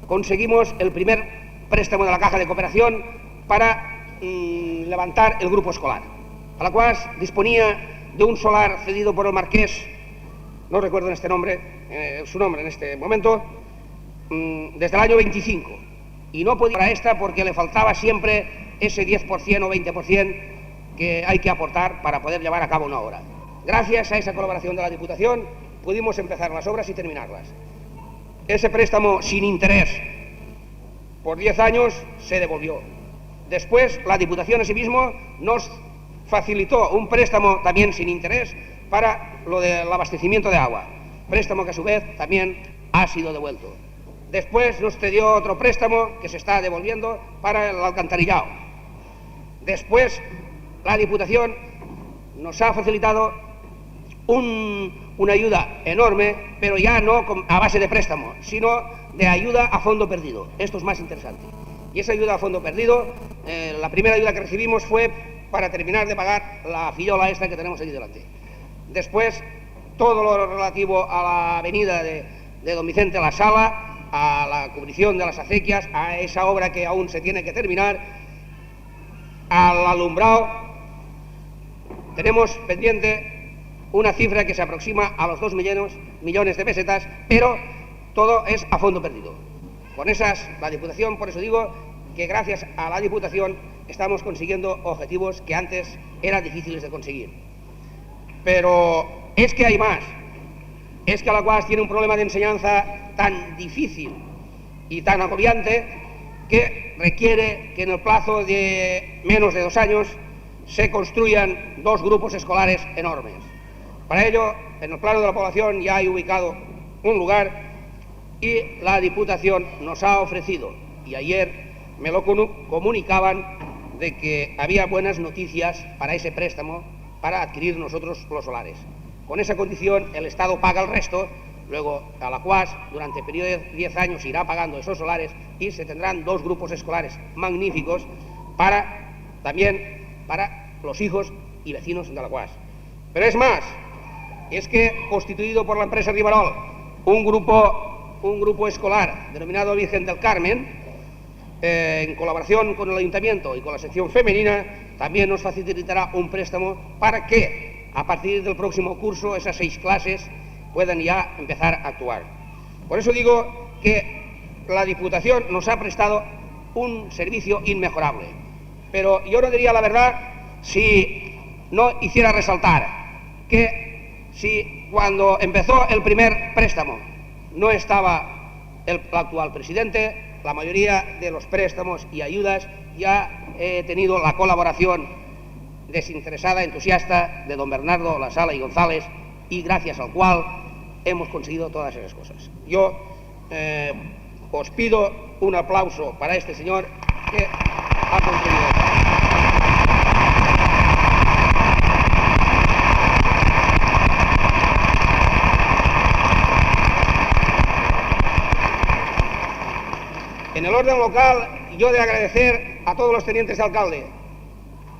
conseguimos el primer préstamo de la Caja de Cooperación para levantar el grupo escolar. Alacuás disponía de un solar cedido por el marqués, no recuerdo su nombre en este momento, desde el año 25, y no podía para esta porque le faltaba siempre ese 10% o 20% que hay que aportar para poder llevar a cabo una obra. Gracias a esa colaboración de la Diputación pudimos empezar las obras y terminarlas. Ese préstamo sin interés por 10 años se devolvió. Después la Diputación asimismo nos facilitó un préstamo también sin interés para lo del abastecimiento de agua, préstamo que a su vez también ha sido devuelto. Después nos cedió otro préstamo que se está devolviendo para el alcantarillado. Después la Diputación nos ha facilitado una ayuda enorme, pero ya no a base de préstamo, sino de ayuda a fondo perdido. Esto es más interesante. Y esa ayuda a fondo perdido, la primera ayuda que recibimos fue para terminar de pagar la fillola esta que tenemos aquí delante. Después, todo lo relativo a la avenida de Don Vicente La Sala, a la cubrición de las acequias, a esa obra que aún se tiene que terminar, al alumbrado, tenemos pendiente una cifra que se aproxima a los 2 millones de pesetas, pero todo es a fondo perdido. Con esas, la Diputación, por eso digo que gracias a la Diputación estamos consiguiendo objetivos que antes eran difíciles de conseguir. Pero es que hay más. Es que Alacuás tiene un problema de enseñanza tan difícil y tan agobiante que requiere que en el plazo de menos de 2 años se construyan 2 grupos escolares enormes. Para ello, en el plano de la población ya hay ubicado un lugar y la Diputación nos ha ofrecido, y ayer me lo comunicaban, de que había buenas noticias para ese préstamo para adquirir nosotros los solares. Con esa condición el Estado paga el resto, luego Alacuás durante el periodo de 10 años irá pagando esos solares y se tendrán 2 grupos escolares magníficos también para los hijos y vecinos de Alacuás. Pero es más, es que constituido por la empresa Rivarol un grupo escolar denominado Virgen del Carmen, en colaboración con el Ayuntamiento y con la sección femenina, también nos facilitará un préstamo para que a partir del próximo curso esas 6 clases puedan ya empezar a actuar. Por eso digo que la Diputación nos ha prestado un servicio inmejorable. Pero yo no diría la verdad si no hiciera resaltar que si cuando empezó el primer préstamo no estaba el actual presidente, la mayoría de los préstamos y ayudas ya he tenido la colaboración desinteresada, entusiasta de don Bernardo La Sala y González, y gracias al cual hemos conseguido todas esas cosas. Yo os pido un aplauso para este señor que ha conseguido. En el orden local, yo de agradecer a todos los tenientes de alcalde,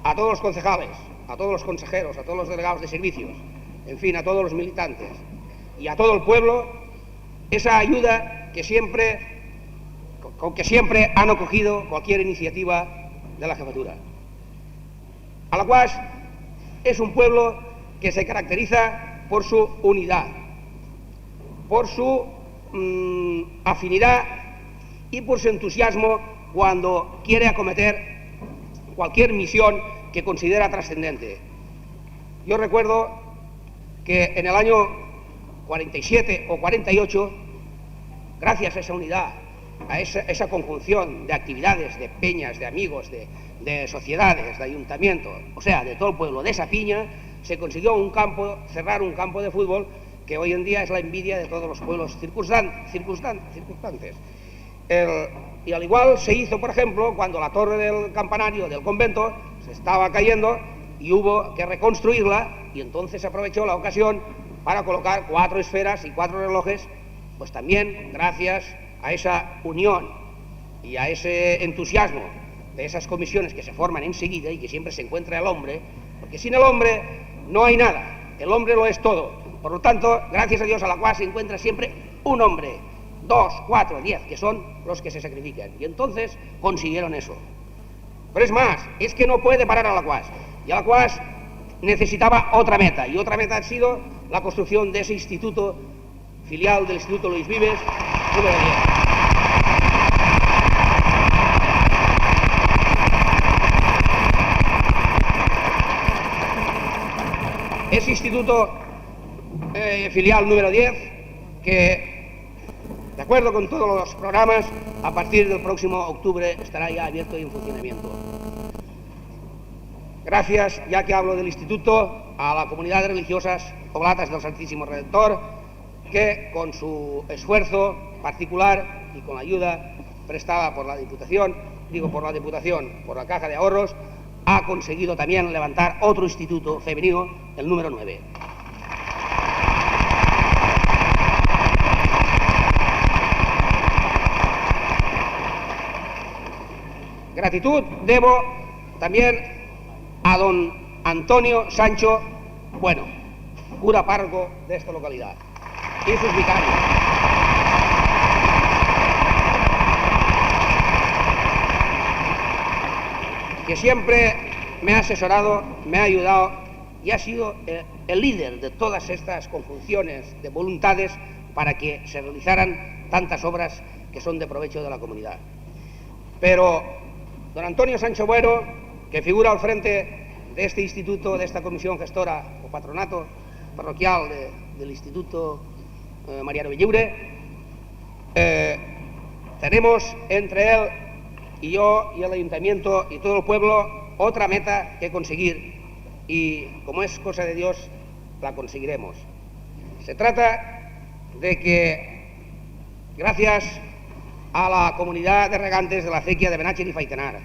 a todos los concejales, a todos los consejeros, a todos los delegados de servicios, en fin, a todos los militantes y a todo el pueblo, esa ayuda con que siempre han acogido cualquier iniciativa de la jefatura. Alacuás es un pueblo que se caracteriza por su unidad, por su afinidad y por su entusiasmo cuando quiere acometer cualquier misión que considera trascendente. Yo recuerdo que en el año 47 o 48, gracias a esa unidad, a esa conjunción de actividades, de peñas, de amigos, de sociedades, de ayuntamientos, o sea, de todo el pueblo, de esa piña, se consiguió cerrar un campo de fútbol que hoy en día es la envidia de todos los pueblos circunstantes. Y al igual se hizo, por ejemplo, cuando la torre del campanario del convento se estaba cayendo y hubo que reconstruirla, y entonces se aprovechó la ocasión para colocar 4 esferas y 4 relojes, pues también gracias a esa unión y a ese entusiasmo de esas comisiones que se forman enseguida y que siempre se encuentra el hombre, porque sin el hombre no hay nada, el hombre lo es todo. Por lo tanto, gracias a Dios, Alacuás se encuentra siempre un hombre, 2, 4, 10, que son los que se sacrifican. Y entonces consiguieron eso. Pero es más, es que no puede parar Alacuás. Y Alacuás necesitaba otra meta. Y otra meta ha sido la construcción de ese instituto, filial del Instituto Luis Vives, número 10. Ese instituto filial número 10, que de acuerdo con todos los programas, a partir del próximo octubre estará ya abierto y en funcionamiento. Gracias, ya que hablo del instituto, a la comunidad de religiosas oblatas del Santísimo Redentor, que con su esfuerzo particular y con la ayuda prestada por la Diputación, por la Caja de Ahorros, ha conseguido también levantar otro instituto femenino, el número 9. Gratitud debo también a don Antonio Sancho Bueno, cura párroco de esta localidad, y sus vicarios. Que siempre me ha asesorado, me ha ayudado y ha sido el líder de todas estas conjunciones de voluntades para que se realizaran tantas obras que son de provecho de la comunidad. Pero don Antonio Sancho Bueno, que figura al frente de este instituto, de esta comisión gestora o patronato parroquial del Instituto Mariano Villaure, tenemos entre él y yo y el ayuntamiento y todo el pueblo otra meta que conseguir, y como es cosa de Dios, la conseguiremos. Se trata de que, gracias a la comunidad de regantes de la acequia de Benácher y Faitenar,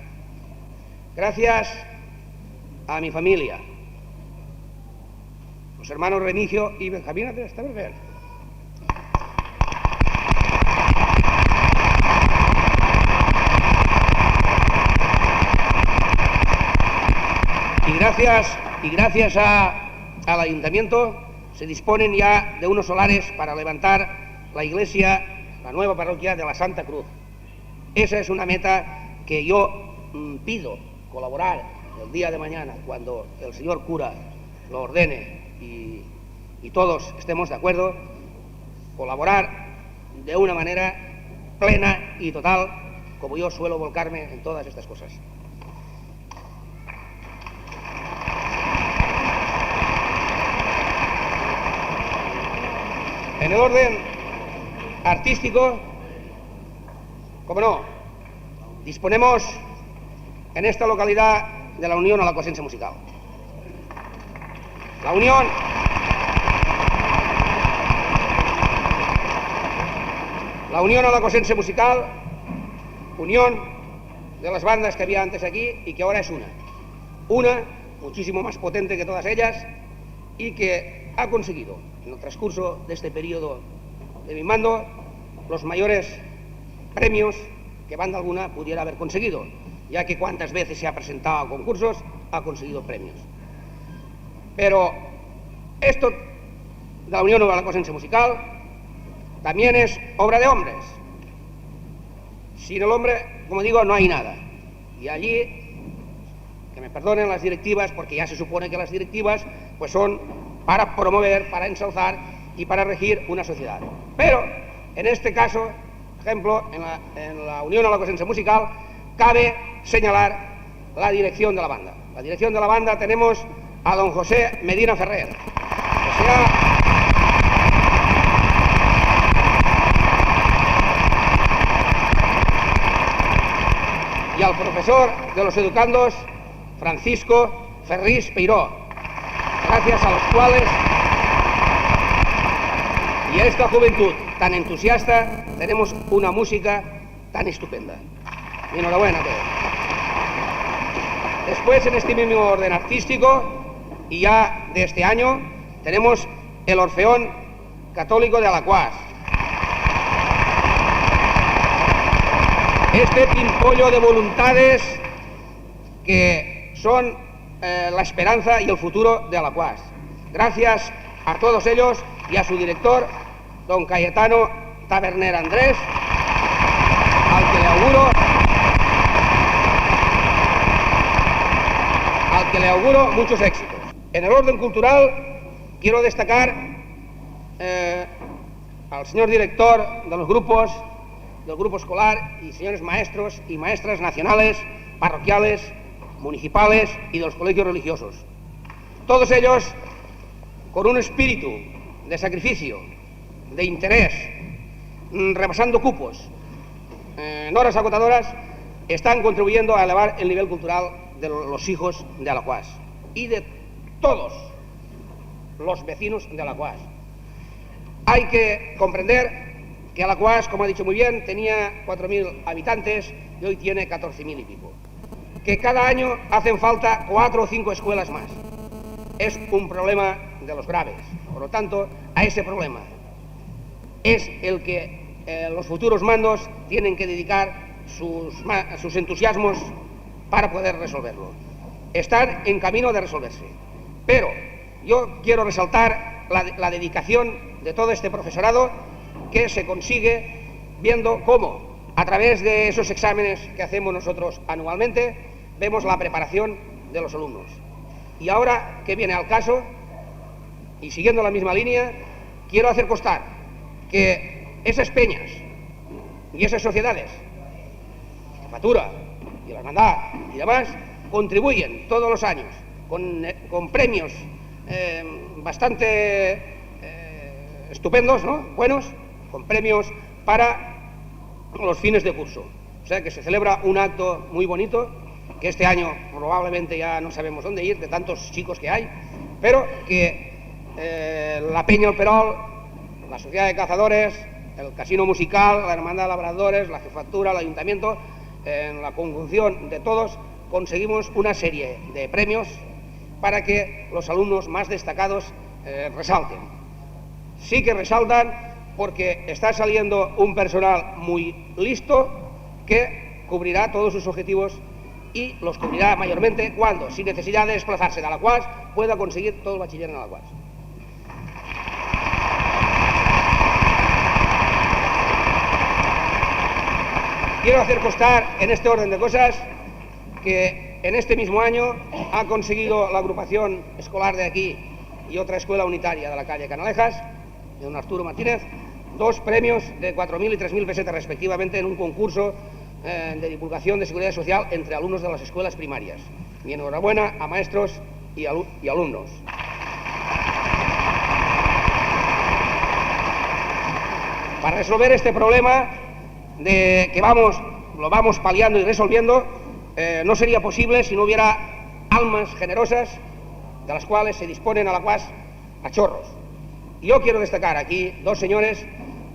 gracias a mi familia, los hermanos Remigio y Benjamín, y gracias al ayuntamiento se disponen ya de unos solares para levantar la iglesia, la nueva parroquia de la Santa Cruz. Esa es una meta que yo pido colaborar el día de mañana, cuando el señor cura lo ordene y todos estemos de acuerdo, colaborar de una manera plena y total, como yo suelo volcarme en todas estas cosas. En el orden artístico, como no, disponemos en esta localidad de la Unión Alacuasense Musical. La Unión Alacosense Musical, unión de las bandas que había antes aquí y que ahora es una muchísimo más potente que todas ellas y que ha conseguido en el transcurso de este periodo de mi mando los mayores premios que banda alguna pudiera haber conseguido, ya que cuántas veces se ha presentado a concursos ha conseguido premios. Pero esto de la Unión Alacosense Musical también es obra de hombres. Sin el hombre, como digo, no hay nada. Y allí, que me perdonen las directivas, porque ya se supone que las directivas pues son para promover, para ensalzar y para regir una sociedad. Pero, en este caso, por ejemplo, en la Unión Alacosense Musical, cabe señalar la dirección de la banda. La dirección de la banda tenemos a don José Medina Ferrer, o sea, y al profesor de los educandos, Francisco Ferrís Peiró, gracias a los cuales y a esta juventud tan entusiasta tenemos una música tan estupenda. Y enhorabuena a todos. Después, en este mismo orden artístico, y ya de este año, tenemos el Orfeón Católico de Alacuás. Este pimpollo de voluntades que son la esperanza y el futuro de Alacuás. Gracias a todos ellos y a su director, don Cayetano Taberner Andrés, al que le auguro muchos éxitos. En el orden cultural quiero destacar al señor director de los grupos, del grupo escolar y señores maestros y maestras nacionales, parroquiales, municipales y de los colegios religiosos. Todos ellos con un espíritu de sacrificio, de interés, rebasando cupos, en horas agotadoras, están contribuyendo a elevar el nivel cultural de los hijos de Alacuás y de todos los vecinos de Alacuás. Hay que comprender que Alacuás, como ha dicho muy bien, tenía 4.000 habitantes y hoy tiene 14.000 y pico. Que cada año hacen falta 4 o 5 escuelas más. Es un problema de los graves. Por lo tanto, a ese problema es el que los futuros mandos tienen que dedicar sus entusiasmos para poder resolverlo. Están en camino de resolverse. Pero yo quiero resaltar la dedicación de todo este profesorado que se consigue viendo cómo, a través de esos exámenes que hacemos nosotros anualmente, vemos la preparación de los alumnos. Y ahora que viene al caso, y siguiendo la misma línea, quiero hacer constar que esas peñas y esas sociedades, la jefatura y la hermandad y demás, contribuyen todos los años con premios bastante estupendos, ¿no? Buenos, con premios para los fines de curso. O sea que se celebra un acto muy bonito, que este año probablemente ya no sabemos dónde ir, de tantos chicos que hay, pero que la Peña El Perol, la Sociedad de Cazadores, el Casino Musical, la Hermandad de Labradores, la Jefatura, el Ayuntamiento, en la conjunción de todos, conseguimos una serie de premios para que los alumnos más destacados resalten. Sí que resaltan porque está saliendo un personal muy listo que cubrirá todos sus objetivos y los cubrirá mayormente cuando, sin necesidad de desplazarse de Alacuás, pueda conseguir todo el bachiller en Alacuás. Quiero hacer constar en este orden de cosas que en este mismo año ha conseguido la agrupación escolar de aquí y otra escuela unitaria de la calle Canalejas, de don Arturo Martínez, 2 premios de 4.000 y 3.000 pesetas respectivamente en un concurso de divulgación de seguridad social entre alumnos de las escuelas primarias. Mi enhorabuena a maestros y alumnos. Para resolver este problema de que lo vamos paliando y resolviendo, no sería posible si no hubiera almas generosas de las cuales se disponen a Alaquàs a chorros. Y yo quiero destacar aquí dos señores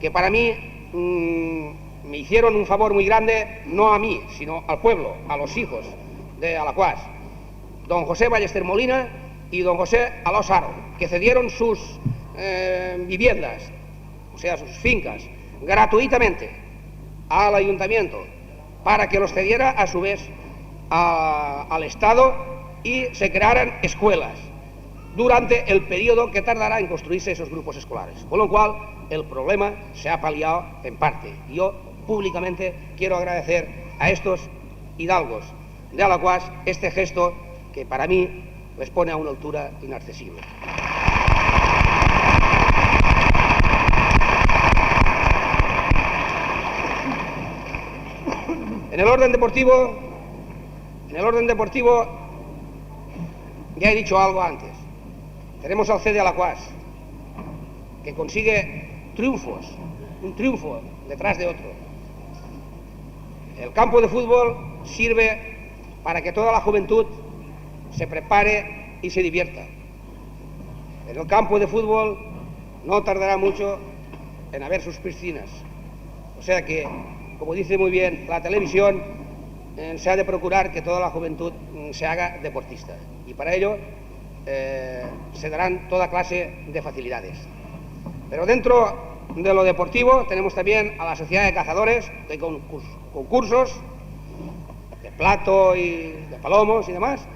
que para mí me hicieron un favor muy grande, no a mí, sino al pueblo, a los hijos de Alaquàs. Don José Ballester Molina y don José Alós Haro, que cedieron sus viviendas, o sea, sus fincas, gratuitamente al ayuntamiento, para que los cediera a su vez al Estado y se crearan escuelas durante el periodo que tardará en construirse esos grupos escolares. Con lo cual, el problema se ha paliado en parte. Y yo públicamente quiero agradecer a estos hidalgos de Alaquàs este gesto que para mí les pone a una altura inaccesible. En el orden deportivo, ya he dicho algo antes. Tenemos al CD Alaquàs, que consigue triunfos, un triunfo detrás de otro. El campo de fútbol sirve para que toda la juventud se prepare y se divierta. En el campo de fútbol no tardará mucho en haber sus piscinas. O sea que, como dice muy bien la televisión, se ha de procurar que toda la juventud se haga deportista. Y para ello se darán toda clase de facilidades. Pero dentro de lo deportivo tenemos también a la Sociedad de Cazadores, que con concursos de plato y de palomos y demás,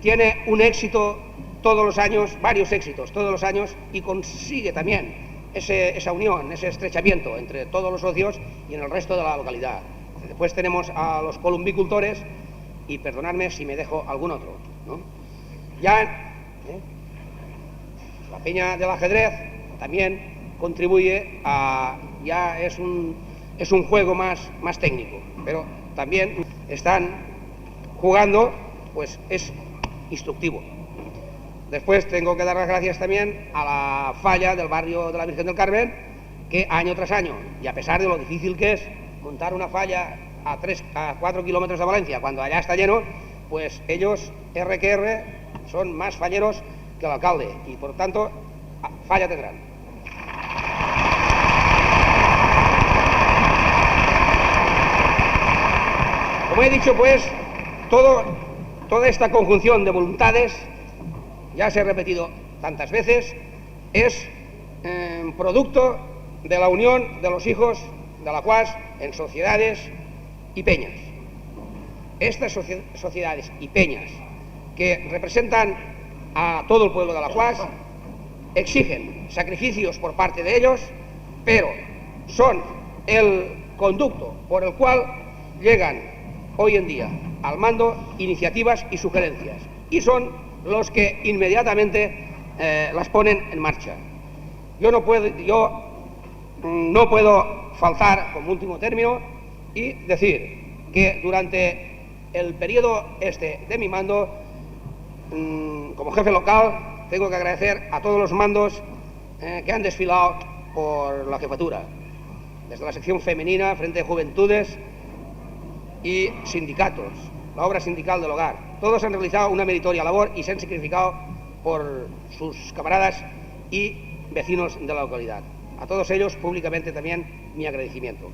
tiene un éxito todos los años, varios éxitos todos los años, y consigue también esa unión, ese estrechamiento entre todos los socios y en el resto de la localidad. Después tenemos a los columbicultores y perdonadme si me dejo algún otro, ¿no? Ya la Peña del Ajedrez también contribuye ya es un juego más técnico, pero también están jugando, pues es instructivo. Después tengo que dar las gracias también a la falla del barrio de la Virgen del Carmen, que año tras año, y a pesar de lo difícil que es montar una falla a 4 kilómetros de Valencia, cuando allá está lleno, pues ellos, R que R, son más falleros que el alcalde, y por tanto, falla tendrán. Como he dicho, pues, toda esta conjunción de voluntades, ya se ha repetido tantas veces, es producto de la unión de los hijos de Alaquàs en sociedades y peñas. Estas sociedades y peñas, que representan a todo el pueblo de Alaquàs, exigen sacrificios por parte de ellos, pero son el conducto por el cual llegan hoy en día al mando iniciativas y sugerencias, y son los que inmediatamente las ponen en marcha. Yo no puedo faltar, como último término, y decir que durante el periodo de mi mando, como jefe local, tengo que agradecer a todos los mandos que han desfilado por la jefatura, desde la sección femenina, Frente de Juventudes y sindicatos, la obra sindical del hogar. Todos han realizado una meritoria labor y se han sacrificado por sus camaradas y vecinos de la localidad. A todos ellos, públicamente también, mi agradecimiento.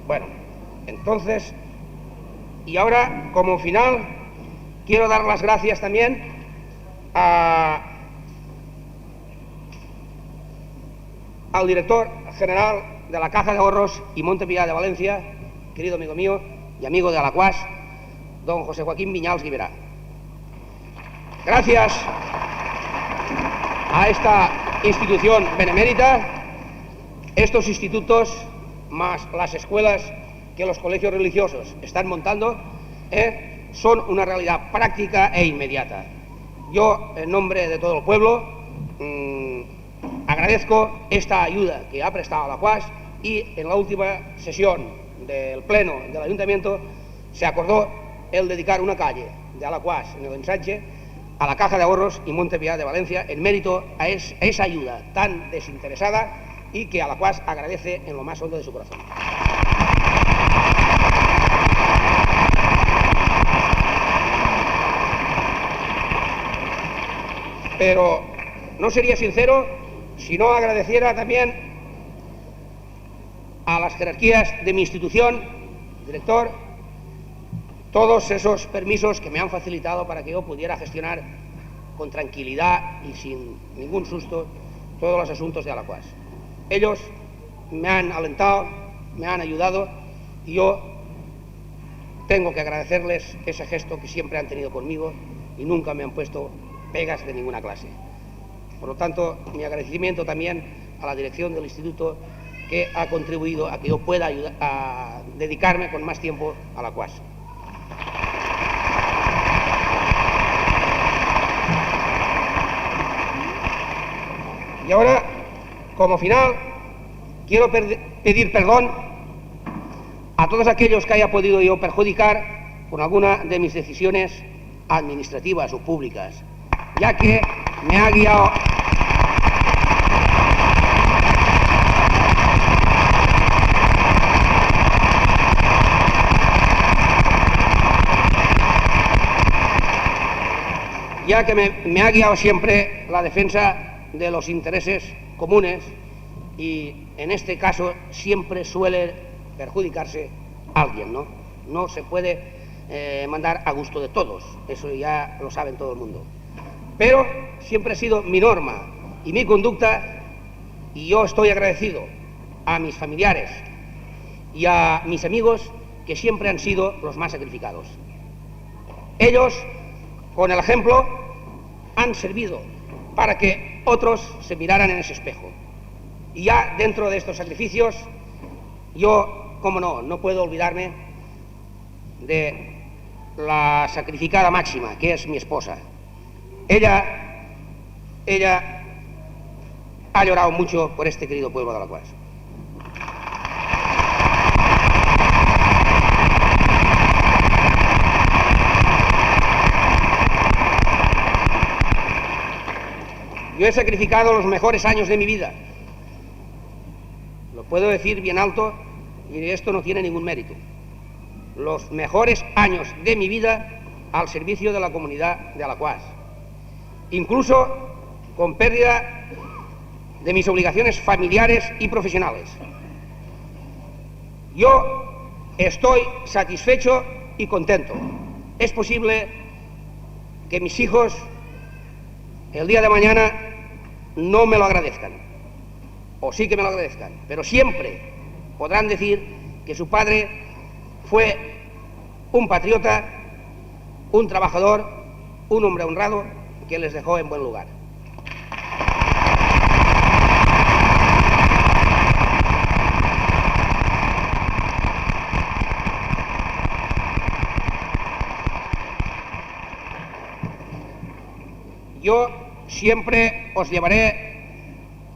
Bueno, entonces, y ahora, como final, quiero dar las gracias también al director general de la Caja de Ahorros y Monte Pià de Valencia, querido amigo mío y amigo de Alaquàs, don José Joaquín Viñals Guiberá. Gracias a esta institución benemérita, estos institutos, más las escuelas que los colegios religiosos están montando, son una realidad práctica e inmediata. Yo, en nombre de todo el pueblo, agradezco esta ayuda que ha prestado Alaquàs, y en la última sesión del Pleno del Ayuntamiento se acordó el dedicar una calle de Alaquàs, en el ensanche, a la Caja de Ahorros y Monte Pià de Valencia, en mérito a esa ayuda tan desinteresada y que Alaquàs agradece en lo más hondo de su corazón. pero no sería sincero si no agradeciera también a las jerarquías de mi institución, director, todos esos permisos que me han facilitado para que yo pudiera gestionar con tranquilidad y sin ningún susto todos los asuntos de Alaquàs. Ellos me han alentado, me han ayudado y yo tengo que agradecerles ese gesto que siempre han tenido conmigo y nunca me han puesto pegas de ninguna clase. Por lo tanto, mi agradecimiento también a la dirección del instituto que ha contribuido a que yo pueda ayudar a dedicarme con más tiempo a Alaquàs. Y ahora, como final, quiero pedir perdón a todos aquellos que haya podido yo perjudicar con alguna de mis decisiones administrativas o públicas, ya que me ha guiado siempre la defensa de los intereses comunes y en este caso siempre suele perjudicarse alguien, ¿no? No se puede mandar a gusto de todos, eso ya lo saben todo el mundo. Pero siempre ha sido mi norma y mi conducta, y yo estoy agradecido a mis familiares y a mis amigos que siempre han sido los más sacrificados. Ellos, con el ejemplo, han servido para que otros se miraran en ese espejo. Y ya dentro de estos sacrificios, yo, cómo no puedo olvidarme de la sacrificada máxima, que es mi esposa. Ella ha llorado mucho por este querido pueblo de Alaquàs. Yo he sacrificado los mejores años de mi vida. Lo puedo decir bien alto y esto no tiene ningún mérito. Los mejores años de mi vida al servicio de la comunidad de Alaquàs. Incluso con pérdida de mis obligaciones familiares y profesionales. Yo estoy satisfecho y contento. Es posible que mis hijos el día de mañana no me lo agradezcan, o sí que me lo agradezcan, pero siempre podrán decir que su padre fue un patriota, un trabajador, un hombre honrado que les dejó en buen lugar. Yo siempre os llevaré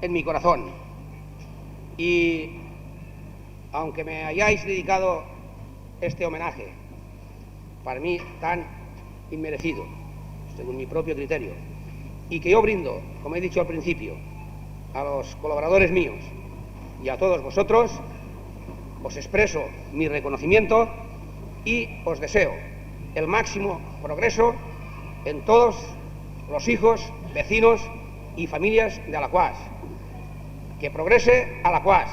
en mi corazón y aunque me hayáis dedicado este homenaje, para mí tan inmerecido, según mi propio criterio, y que yo brindo, como he dicho al principio, a los colaboradores míos y a todos vosotros, os expreso mi reconocimiento y os deseo el máximo progreso en todos los hijos, vecinos y familias de Alaquàs. Que progrese Alaquàs,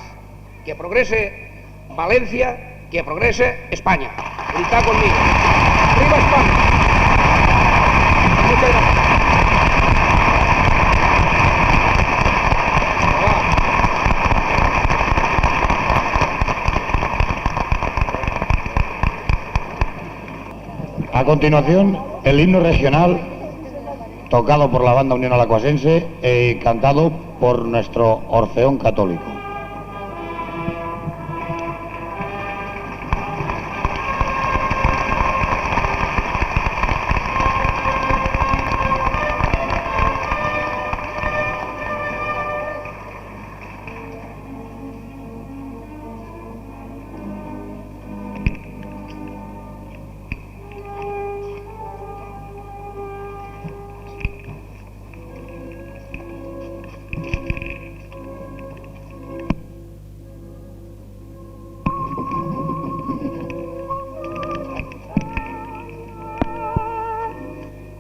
que progrese Valencia, que progrese España. Gritad conmigo. ¡Viva España! Muchas gracias. A continuación, el himno regional tocado por la banda Unión Alacuasense y cantado por nuestro Orfeón Católico.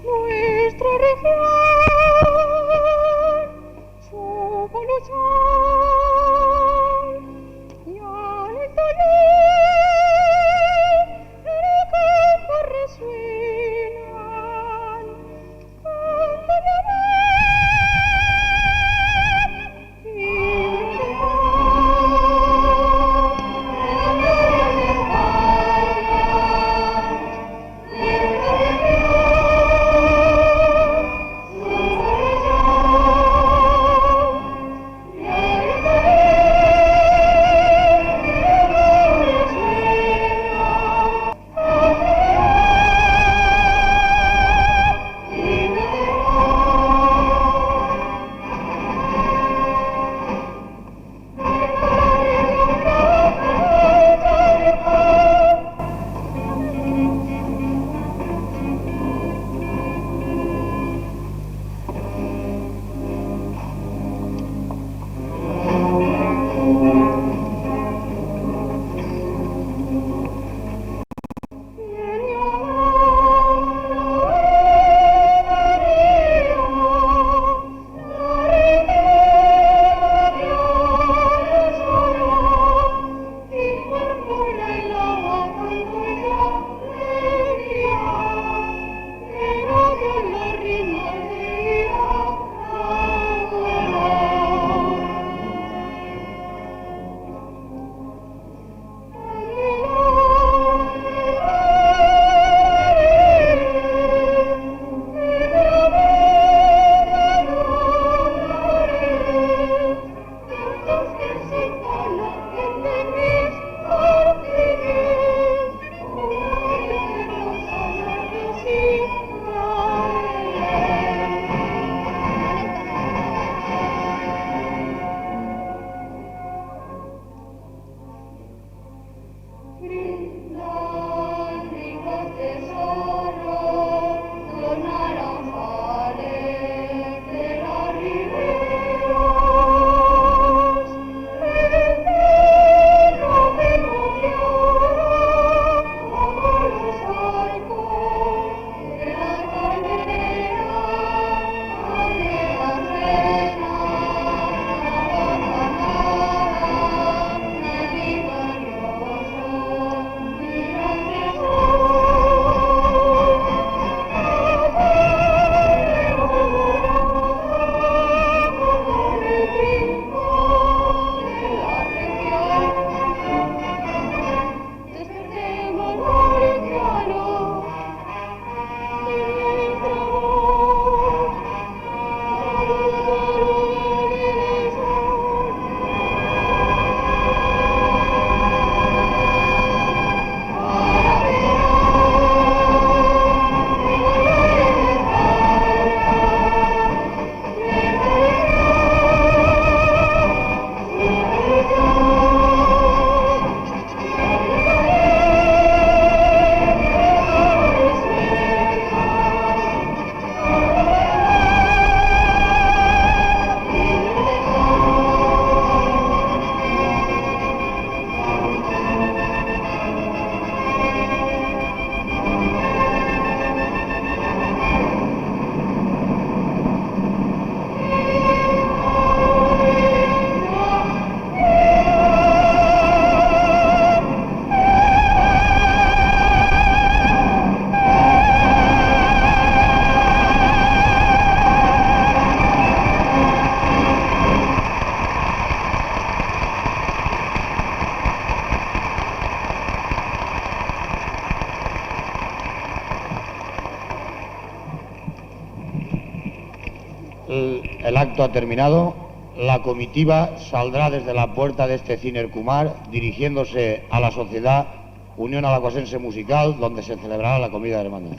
Nuestra región El acto ha terminado. La comitiva saldrá desde la puerta de este Cine El Kumar, dirigiéndose a la Sociedad Unión Alacuasense Musical, donde se celebrará la comida de hermandad.